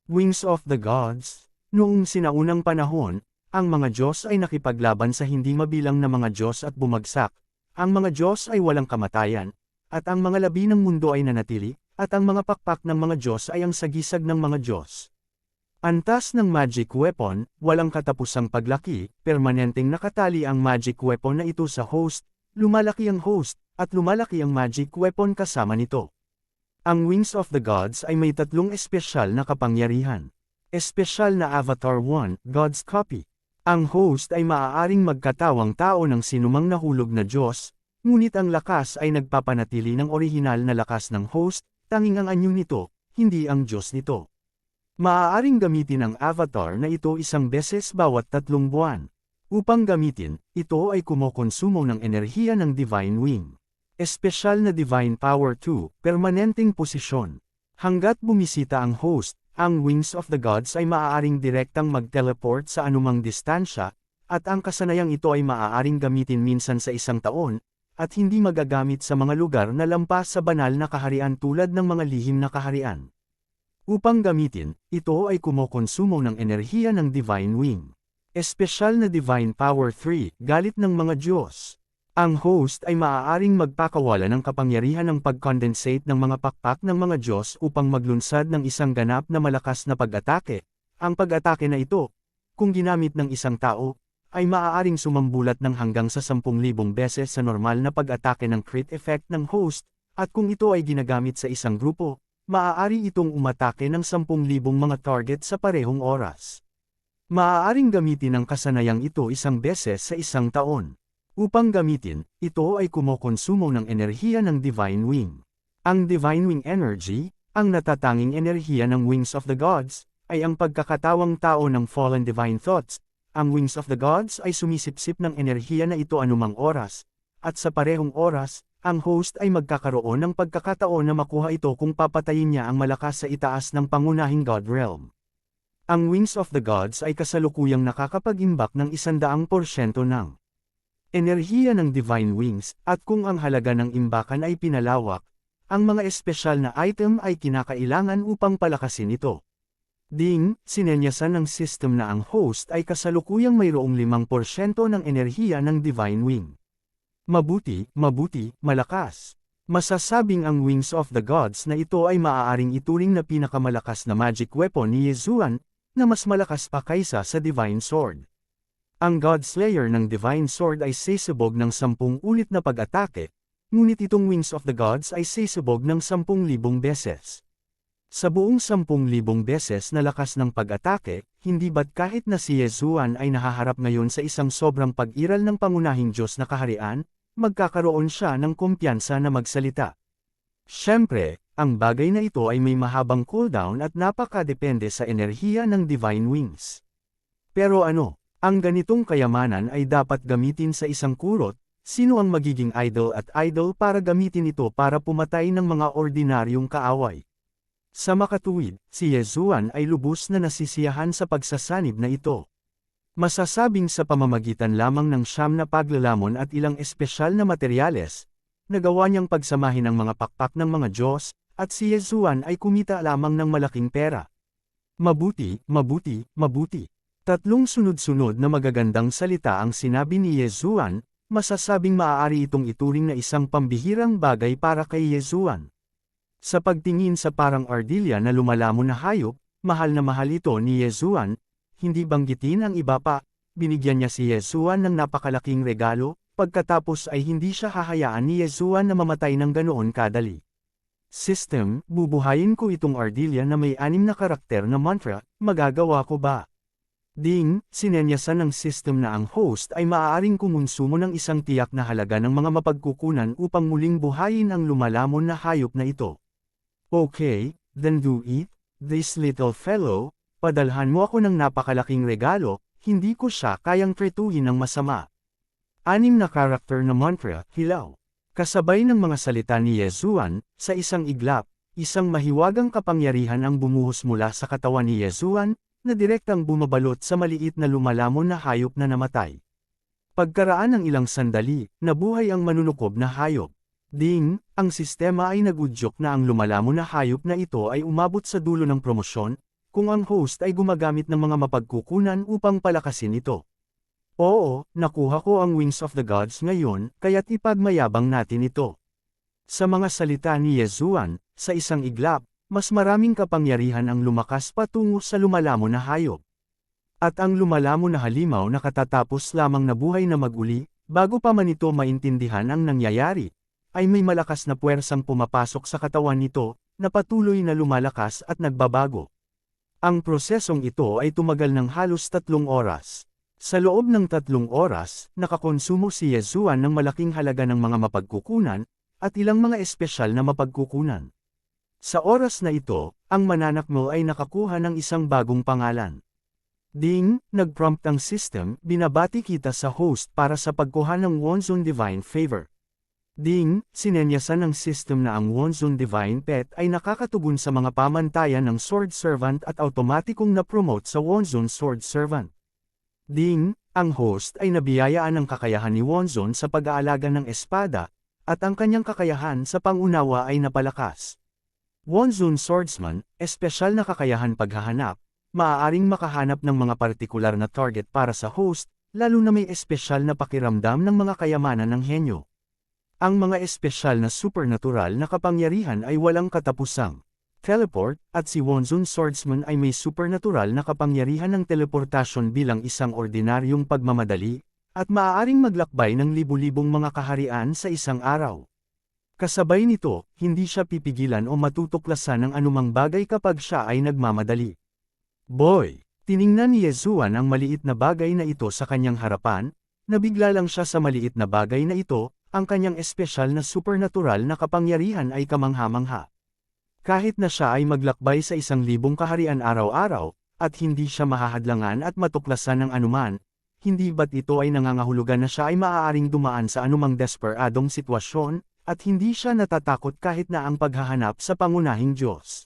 Wings of the Gods. Noong sinaunang panahon, ang mga Diyos ay nakipaglaban sa hindi mabilang na mga Diyos at bumagsak. Ang mga Diyos ay walang kamatayan, at ang mga labi ng mundo ay nanatili, at ang mga pakpak ng mga Diyos ay ang sagisag ng mga Diyos. Antas ng magic weapon, walang katapusang paglaki, permanenteng nakatali ang magic weapon na ito sa host, lumalaki ang host, at lumalaki ang magic weapon kasama nito. Ang Wings of the Gods ay may tatlong espesyal na kapangyarihan. Espesyal na Avatar 1, God's Copy. Ang host ay maaaring magkatawang tao ng sinumang nahulog na Diyos, ngunit ang lakas ay nagpapanatili ng orihinal na lakas ng host, tanging ang anyo nito, hindi ang Diyos nito. Maaaring gamitin ang avatar na ito isang beses bawat 3 buwan. Upang gamitin, ito ay kumokonsumo ng enerhiya ng Divine Wing. Espesyal na Divine Power 2, permanenteng posisyon. Hanggat bumisita ang host, ang Wings of the Gods ay maaaring direktang mag-teleport sa anumang distansya, at ang kasanayang ito ay maaaring gamitin minsan sa 1 taon, at hindi magagamit sa mga lugar na lampas sa banal na kaharian tulad ng mga lihim na kaharian. Upang gamitin, ito ay kumokonsumo ng enerhiya ng Divine Wing. Espesyal na Divine Power 3, Galit ng mga Diyos. Ang host ay maaaring magpakawala ng kapangyarihan ng pag-condensate ng mga pakpak ng mga Diyos upang maglunsad ng isang ganap na malakas na pag-atake. Ang pag-atake na ito, kung ginamit ng isang tao, ay maaaring sumambulat ng hanggang sa 10,000 beses sa normal na pag-atake ng crit effect ng host, at kung ito ay ginagamit sa isang grupo, maaari itong umatake ng 10,000 mga target sa parehong oras. Maaaring gamitin ang kasanayang ito isang beses sa 1 taon. Upang gamitin, ito ay kumokonsumo ng enerhiya ng Divine Wing. Ang Divine Wing Energy, ang natatanging enerhiya ng Wings of the Gods, ay ang pagkakatawang tao ng Fallen Divine Thoughts. Ang Wings of the Gods ay sumisipsip ng enerhiya na ito anumang oras, at sa parehong oras, ang host ay magkakaroon ng pagkakataon na makuha ito kung papatayin niya ang malakas sa itaas ng pangunahing God Realm. Ang Wings of the Gods ay kasalukuyang nakakapag-imbak ng 100% ng enerhiya ng Divine Wings, at kung ang halaga ng imbakan ay pinalawak, ang mga espesyal na item ay kinakailangan upang palakasin ito. Ding, sinenyasan ng system na ang host ay kasalukuyang mayroong 5% ng enerhiya ng Divine Wing. Mabuti, malakas. Masasabing ang Wings of the Gods na ito ay maaaring ituring na pinakamalakas na magic weapon ni Yezuan, na mas malakas pa kaysa sa Divine Sword. Ang God Slayer ng Divine Sword ay sasabog ng 10 ulit na pag-atake, ngunit itong Wings of the Gods ay sasabog ng 10,000 beses. Sa buong 10,000 beses na lakas ng pag-atake, hindi ba't kahit na si Yezuan ay nahaharap ngayon sa isang sobrang pag-iral ng pangunahing Diyos na kaharian, magkakaroon siya ng kumpiyansa na magsalita. Siyempre, ang bagay na ito ay may mahabang cooldown at napakadepende sa enerhiya ng Divine Wings. Pero ano, ang ganitong kayamanan ay dapat gamitin sa isang kurot, sino ang magiging idol at idol para gamitin ito para pumatay ng mga ordinaryong kaaway? Sa makatuwid, si Yezuan ay lubos na nasisiyahan sa pagsasanib na ito. Masasabing sa pamamagitan lamang ng siyam na paglalamon at ilang espesyal na materyales, nagawa niyang pagsamahin ang mga pakpak ng mga Diyos, at si Yezuan ay kumita lamang ng malaking pera. Mabuti. Tatlong sunod-sunod na magagandang salita ang sinabi ni Yezuan, masasabing maaari itong ituring na isang pambihirang bagay para kay Yezuan. Sa pagtingin sa parang ardilya na lumalamon na hayop, mahal na mahal ito ni Yezuan, hindi banggitin ang iba pa, binigyan niya si Yezuan ng napakalaking regalo, pagkatapos ay hindi siya hahayaan ni Yezuan na mamatay ng ganoon kadali. System, bubuhayin ko itong ardilya na may 6 na karakter na mantra, magagawa ko ba? Ding, sinenyasan ng system na ang host ay maaaring kumonsumo ng isang tiyak na halaga ng mga mapagkukunan upang muling buhayin ang lumalamon na hayop na ito. Okay, then do it, this little fellow, padalhan mo ako ng napakalaking regalo, hindi ko siya kayang tretuhin ng masama. 6 na karakter na mantra, hilaw. Kasabay ng mga salita ni Yezuan, sa isang iglap, isang mahiwagang kapangyarihan ang bumuhos mula sa katawan ni Yezuan, na direktang bumabalot sa maliit na lumalamon na hayop na namatay. Pagkaraan ng ilang sandali, nabuhay ang manunukob na hayop. Ding, ang sistema ay nagudyok na ang lumalamon na hayop na ito ay umabot sa dulo ng promosyon, kung ang host ay gumagamit ng mga mapagkukunan upang palakasin ito. Oo, nakuha ko ang Wings of the Gods ngayon, kaya't ipagmayabang natin ito. Sa mga salita ni Yezuan, sa isang iglap, mas maraming kapangyarihan ang lumakas patungo sa lumalamon na hayop. At ang lumalamon na halimaw na katatapos lamang nabuhay na mag-uli, bago pa man ito maintindihan ang nangyayari, ay may malakas na puwersang pumapasok sa katawan nito, na patuloy na lumalakas at nagbabago. Ang prosesong ito ay tumagal ng halos 3 oras. Sa loob ng 3 oras, nakakonsumo si Yezuan ng malaking halaga ng mga mapagkukunan, at ilang mga espesyal na mapagkukunan. Sa oras na ito, ang mananakmo ay nakakuha ng isang bagong pangalan. Ding, nag-prompt ang system, binabati kita sa host para sa pagkuha ng Wonzun Divine Favor. Ding, sinenyasan ng system na ang Wonzun Divine Pet ay nakakatugon sa mga pamantayan ng Sword Servant at automatikong na-promote sa Wonzun Sword Servant. Ding, ang host ay nabiyayaan ng kakayahan ni Wonzun sa pag-aalaga ng espada, at ang kanyang kakayahan sa pangunawa ay napalakas. Wonzun Swordsman, espesyal na kakayahan paghahanap, maaaring makahanap ng mga partikular na target para sa host, lalo na may espesyal na pakiramdam ng mga kayamanan ng henyo. Ang mga espesyal na supernatural na kapangyarihan ay walang katapusang teleport, at si Wonzun Swordsman ay may supernatural na kapangyarihan ng teleportasyon bilang isang ordinaryong pagmamadali, at maaaring maglakbay ng libu-libong mga kaharian sa isang araw. Kasabay nito, hindi siya pipigilan o matutuklasan ng anumang bagay kapag siya ay nagmamadali. Boy! Tiningnan ni Yezuan ang maliit na bagay na ito sa kanyang harapan, nabigla lang siya sa maliit na bagay na ito, ang kanyang espesyal na supernatural na kapangyarihan ay kamangha-mangha. Kahit na siya ay maglakbay sa 1,000 kaharian araw-araw, at hindi siya mahahadlangan at matuklasan ng anuman, hindi ba't ito ay nangangahulugan na siya ay maaaring dumaan sa anumang desperadong sitwasyon, at hindi siya natatakot kahit na ang paghahanap sa pangunahing Diyos.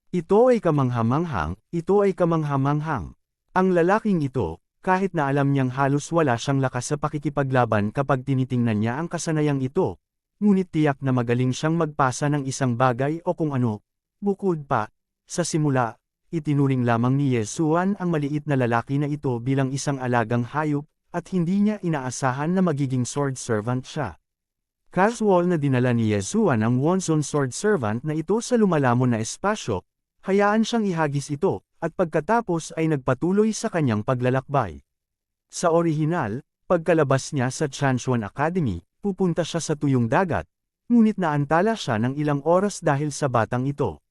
Ito ay kamangha-manghang, ito ay kamangha-manghang. Ang lalaking ito, kahit na alam niyang halos wala siyang lakas sa pakikipaglaban kapag tinitingnan niya ang kasanayang ito, ngunit tiyak na magaling siyang magpasa ng isang bagay o kung ano. Bukod pa, sa simula, itinuring lamang ni Yesuan ang maliit na lalaki na ito bilang isang alagang hayop, at hindi niya inaasahan na magiging sword servant siya. Casual na dinala ni Yesuan ang Wonzon sword servant na ito sa lumalamon na espasyo, hayaan siyang ihagis ito, at pagkatapos ay nagpatuloy sa kanyang paglalakbay. Sa orihinal, pagkalabas niya sa Chanshuan Academy, pupunta siya sa tuyong dagat, ngunit naantala siya ng ilang oras dahil sa batang ito.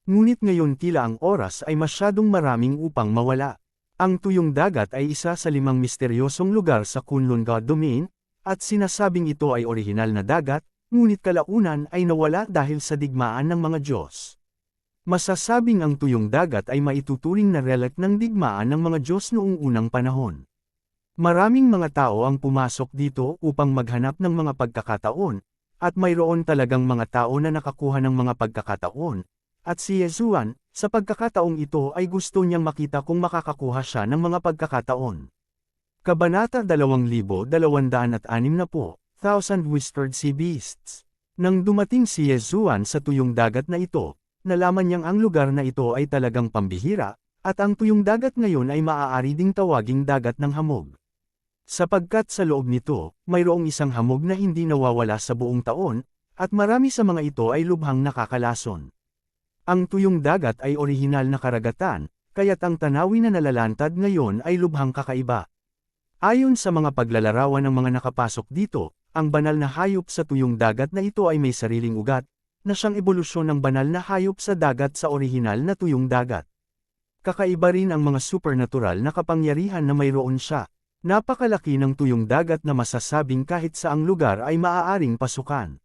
Ngunit ngayon tila ang oras ay masyadong maraming upang mawala. Ang tuyong dagat ay isa sa 5 misteryosong lugar sa Kunlun God Domain, at sinasabing ito ay orihinal na dagat, ngunit kalaunan ay nawala dahil sa digmaan ng mga Diyos. Masasabing ang tuyong dagat ay maituturing na relic ng digmaan ng mga Diyos noong unang panahon. Maraming mga tao ang pumasok dito upang maghanap ng mga pagkakataon, at mayroon talagang mga tao na nakakuha ng mga pagkakataon, at si Yesuan, sa pagkakataong ito ay gusto niyang makita kung makakakuha siya ng mga pagkakataon. Kabanata 2260, Thousand Whispered Sea Beasts. Nang dumating si Yesuan sa tuyong dagat na ito, nalaman niyang ang lugar na ito ay talagang pambihira, at ang tuyong dagat ngayon ay maaari ding tawaging dagat ng hamog. Sapagkat sa loob nito, mayroong isang hamog na hindi nawawala sa buong taon, at marami sa mga ito ay lubhang nakakalason. Ang tuyong dagat ay orihinal na karagatan, kaya't ang tanawin na nalalantad ngayon ay lubhang kakaiba. Ayon sa mga paglalarawan ng mga nakapasok dito, ang banal na hayop sa tuyong dagat na ito ay may sariling ugat, na siyang ebolusyon ng banal na hayop sa dagat sa orihinal na tuyong dagat. Kakaiba rin ang mga supernatural na kapangyarihan na mayroon siya. Napakalaki ng tuyong dagat na masasabing kahit saang lugar ay maaaring pasukan.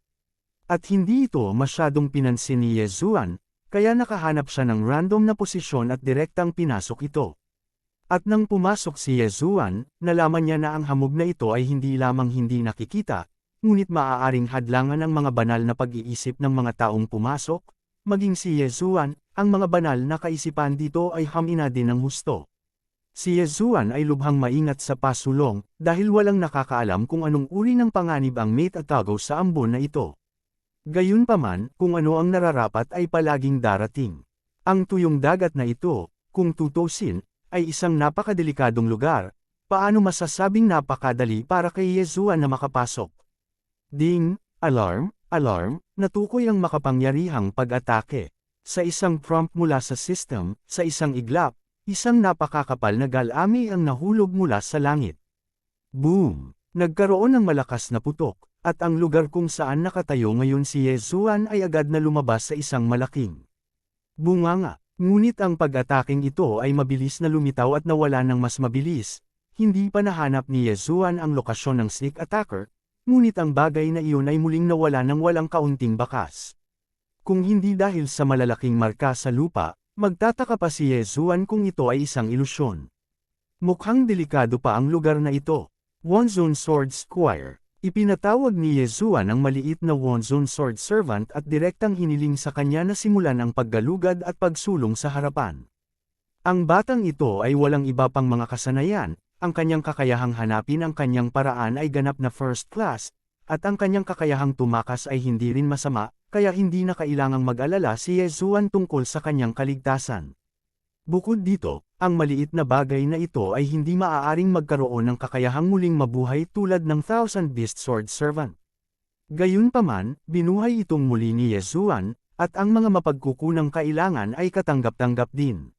At hindi ito masyadong pinansin ni Yesuan, kaya nakahanap siya ng random na posisyon at direktang pinasok ito. At nang pumasok si Yesuan, nalaman niya na ang hamog na ito ay hindi lamang hindi nakikita, ngunit maaaring hadlangan ng mga banal na pag-iisip ng mga taong pumasok, maging si Yesuan, ang mga banal na kaisipan dito ay hamina din ng husto. Si Yesuan ay lubhang maingat sa pasulong, dahil walang nakakaalam kung anong uri ng panganib ang may tatago sa ambon na ito. Gayunpaman, kung ano ang nararapat ay palaging darating. Ang tuyong dagat na ito, kung tutusin, ay isang napakadelikadong lugar. Paano masasabing napakadali para kay Yesuan na makapasok? Ding! Alarm! Alarm! Natukoy ang makapangyarihang pag-atake. Sa isang prompt mula sa system, sa isang iglap, isang napakakapal na galami ang nahulog mula sa langit. Boom! Nagkaroon ng malakas na putok, at ang lugar kung saan nakatayo ngayon si Yesuan ay agad na lumabas sa isang malaking bunganga. Ngunit ang pag-ataking ito ay mabilis na lumitaw at nawala ng mas mabilis. Hindi pa nahanap ni Yesuan ang lokasyon ng sneak attacker, ngunit ang bagay na iyon ay muling nawala ng walang kaunting bakas. Kung hindi dahil sa malalaking marka sa lupa, magtataka pa si Yesuan kung ito ay isang ilusyon. Mukhang delikado pa ang lugar na ito. Wonzon Sword Squire. Ipinatawag ni Yesuan ang maliit na Wonzon Sword Servant at direktang hiniling sa kanya na simulan ang paggalugad at pagsulong sa harapan. Ang batang ito ay walang iba pang mga kasanayan, ang kanyang kakayahang hanapin ang kanyang paraan ay ganap na first class, at ang kanyang kakayahang tumakas ay hindi rin masama, kaya hindi na kailangang mag-alala si Yesuan tungkol sa kanyang kaligtasan. Bukod dito, ang maliit na bagay na ito ay hindi maaaring magkaroon ng kakayahang muling mabuhay tulad ng Thousand Beast Sword Servant. Gayunpaman, binuhay itong muli ni Yesuan, at ang mga mapagkukunang kailangan ay katanggap-tanggap din.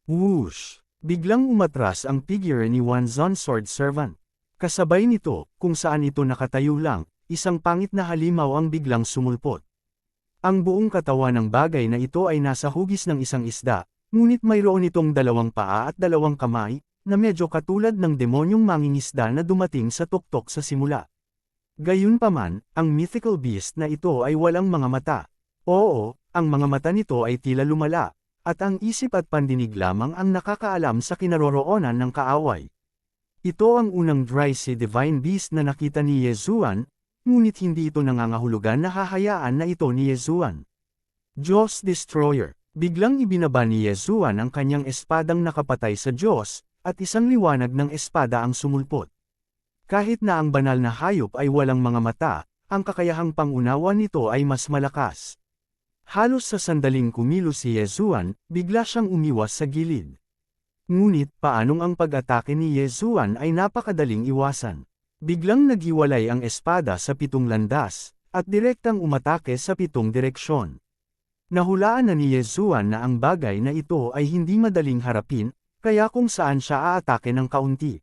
Whoosh! Biglang umatras ang figure ni Wonzon Sword Servant. Kasabay nito, kung saan ito nakatayo lang, isang pangit na halimaw ang biglang sumulpot. Ang buong katawan ng bagay na ito ay nasa hugis ng isang isda. Ngunit mayroon itong 2 paa at 2 kamay, na medyo katulad ng demonyong mangingisda na dumating sa tuktok sa simula. Gayunpaman, ang mythical beast na ito ay walang mga mata. Oo, ang mga mata nito ay tila lumala, at ang isip at pandinig lamang ang nakakaalam sa kinaroroonan ng kaaway. Ito ang unang dry sea divine beast na nakita ni Yesuan, ngunit hindi ito nangangahulugan na hahayaan na ito ni Yesuan. Diyos Destroyer. Biglang ibinaba ni Yesuan ang kanyang espadang nakapatay sa Diyos, at isang liwanag ng espada ang sumulpot. Kahit na ang banal na hayop ay walang mga mata, ang kakayahang pangunawa nito ay mas malakas. Halos sa sandaling kumilos si Yezuan, bigla siyang umiwas sa gilid. Ngunit paanong ang pag-atake ni Yezuan ay napakadaling iwasan. Biglang naghiwalay ang espada sa 7 landas, at direktang umatake sa 7 direksyon. Nahulaan na ni Yezuan na ang bagay na ito ay hindi madaling harapin, kaya kung saan siya aatake ng kaunti.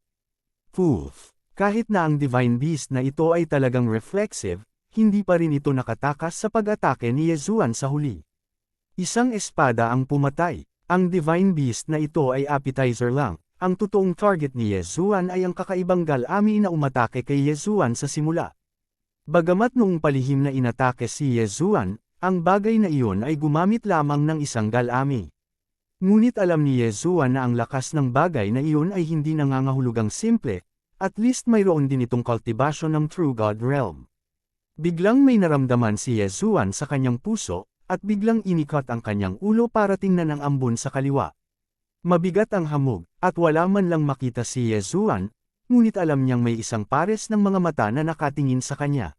Poof! Kahit na ang Divine Beast na ito ay talagang reflexive, hindi pa rin ito nakatakas sa pag-atake ni Yezuan sa huli. Isang espada ang pumatay. Ang Divine Beast na ito ay appetizer lang. Ang totoong target ni Yezuan ay ang kakaibang Gal-Ami na umatake kay Yezuan sa simula. Bagamat noong palihim na inatake si Yezuan, ang bagay na iyon ay gumamit lamang ng isang Gal-Ami. Ngunit alam ni Yezuan na ang lakas ng bagay na iyon ay hindi nangangahulugang simple, at least mayroon din itong cultivation ng True God Realm. Biglang may naramdaman si Yezuan sa kanyang puso, at biglang inikot ang kanyang ulo para tingnan ang ambon sa kaliwa. Mabigat ang hamog, at wala man lang makita si Yezuan, ngunit alam niyang may isang pares ng mga mata na nakatingin sa kanya.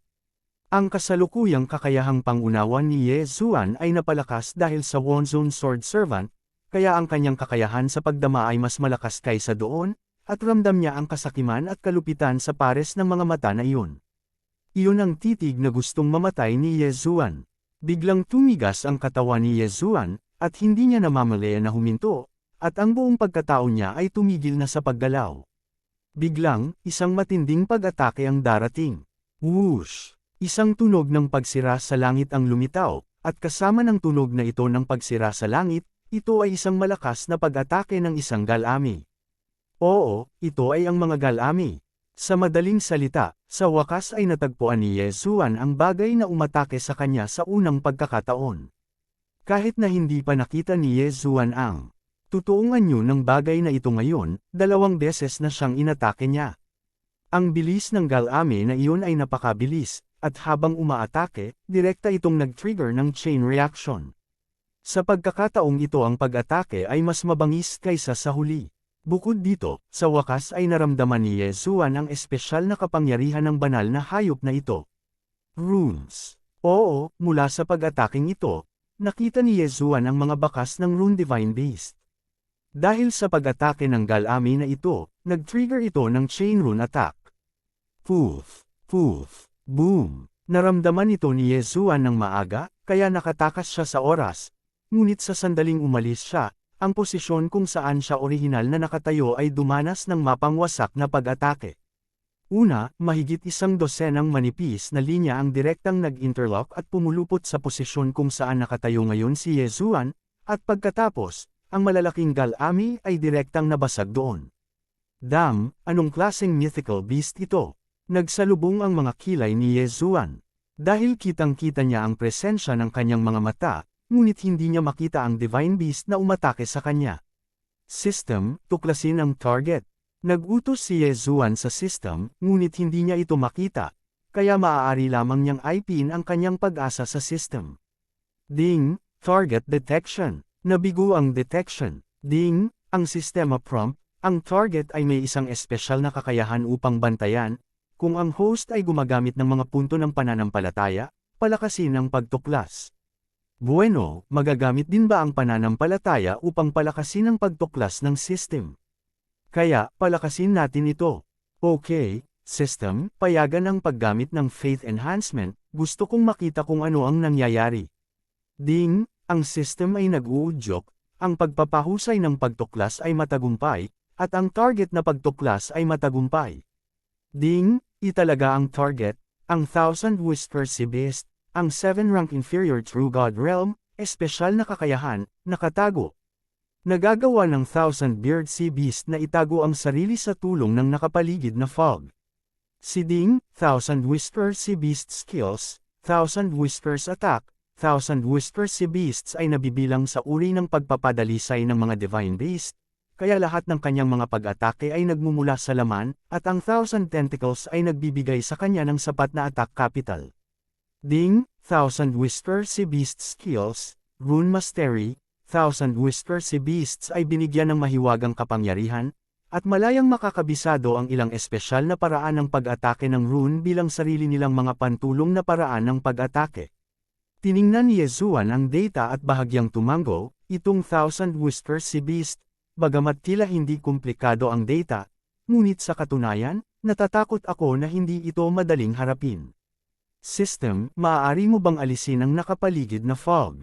Ang kasalukuyang kakayahang pangunawan ni Yezuan ay napalakas dahil sa Wonzone Sword Servant, kaya ang kanyang kakayahan sa pagdama ay mas malakas kaysa doon, at ramdam niya ang kasakiman at kalupitan sa pares ng mga mata na iyon. Iyon ang titig na gustong mamatay ni Yezuan. Biglang tumigas ang katawan ni Yezuan, at hindi niya namamalaya na huminto, at ang buong pagkatao niya ay tumigil na sa paggalaw. Biglang, isang matinding pag-atake ang darating. Whoosh! Isang tunog ng pagsira sa langit ang lumitaw, at kasama ng tunog na ito ng pagsira sa langit, ito ay isang malakas na pag-atake ng isang Gal-Ami. Oo, ito ay ang mga Gal-Ami. Sa madaling salita, sa wakas ay natagpuan ni Yezuan ang bagay na umatake sa kanya sa unang pagkakataon. Kahit na hindi pa nakita ni Yezuan ang totoong anyo ng bagay na ito ngayon, 2 beses na siyang inatake niya. Ang bilis ng Gal-Ami na iyon ay napakabilis, at habang umaatake, direkta itong nag-trigger ng chain reaction. Sa pagkakataong ito ang pag-atake ay mas mabangis kaysa sa huli. Bukod dito, sa wakas ay naramdaman ni Yezuan ang espesyal na kapangyarihan ng banal na hayop na ito. Runes. Oo, mula sa pag-ataking ito, nakita ni Yezuan ang mga bakas ng Rune Divine Beast. Dahil sa pag-atake ng Gal-Ami na ito, nag-trigger ito ng Chain Rune Attack. Poof! Poof! Boom! Naramdaman ito ni Yezuan ng maaga, kaya nakatakas siya sa oras. Ngunit sa sandaling umalis siya, ang posisyon kung saan siya orihinal na nakatayo ay dumanas ng mapangwasak na pag-atake. Una, mahigit 100 manipis na linya ang direktang nag-interlock at pumulupot sa posisyon kung saan nakatayo ngayon si Yezuan, at pagkatapos, ang malalaking Gal-Ami ay direktang nabasag doon. Damn, anong klaseng mythical beast ito? Nagsalubong ang mga kilay ni Yezuan. Dahil kitang-kita niya ang presensya ng kanyang mga mata, ngunit hindi niya makita ang Divine Beast na umatake sa kanya. System, tuklasin ang target. Nag-utos si Yezuan sa system, ngunit hindi niya ito makita, kaya maaari lamang niyang IP-in ang kanyang pag-asa sa system. Ding, target detection. Nabigo ang detection. Ding, ang sistema prompt, ang target ay may isang espesyal na kakayahan upang bantayan, kung ang host ay gumagamit ng mga punto ng pananampalataya, palakasin ang pagtuklas. Bueno, magagamit din ba ang pananampalataya upang palakasin ang pagtuklas ng system? Kaya, palakasin natin ito. Okay, system, payagan ang paggamit ng faith enhancement, gusto kong makita kung ano ang nangyayari. Ding, ang system ay nag-uudyok, ang pagpapahusay ng pagtuklas ay matagumpay, at ang target na pagtuklas ay matagumpay. Ding, italaga ang target, ang 1000 Whisper Sea Beast, ang 7-rank inferior True God Realm, espesyal na kakayahan, nakatago. Nagagawa ng 1000 Beard Sea Beast na itago ang sarili sa tulong ng nakapaligid na fog. Si Ding, 1000 Whisper Sea Beast Skills, 1000 Whispers Attack, 1000 Whisper Sea Beasts ay nabibilang sa uri ng pagpapadalisay ng mga Divine Beast, kaya lahat ng kanyang mga pag-atake ay nagmumula sa laman, at ang 1000 Tentacles ay nagbibigay sa kanya ng sapat na attack capital. Ding, 1000 Whisper Sea Beast Skills, Rune Mastery, 1000 Whisper Sea Beasts ay binigyan ng mahiwagang kapangyarihan, at malayang makakabisado ang ilang espesyal na paraan ng pag-atake ng rune bilang sarili nilang mga pantulong na paraan ng pag-atake. Tiningnan ni Yezuan ang data at bahagyang tumango, itong Thousand Whispers si Beast, bagamat tila hindi komplikado ang data, ngunit sa katunayan, natatakot ako na hindi ito madaling harapin. System, maaari mo bang alisin ang nakapaligid na fog?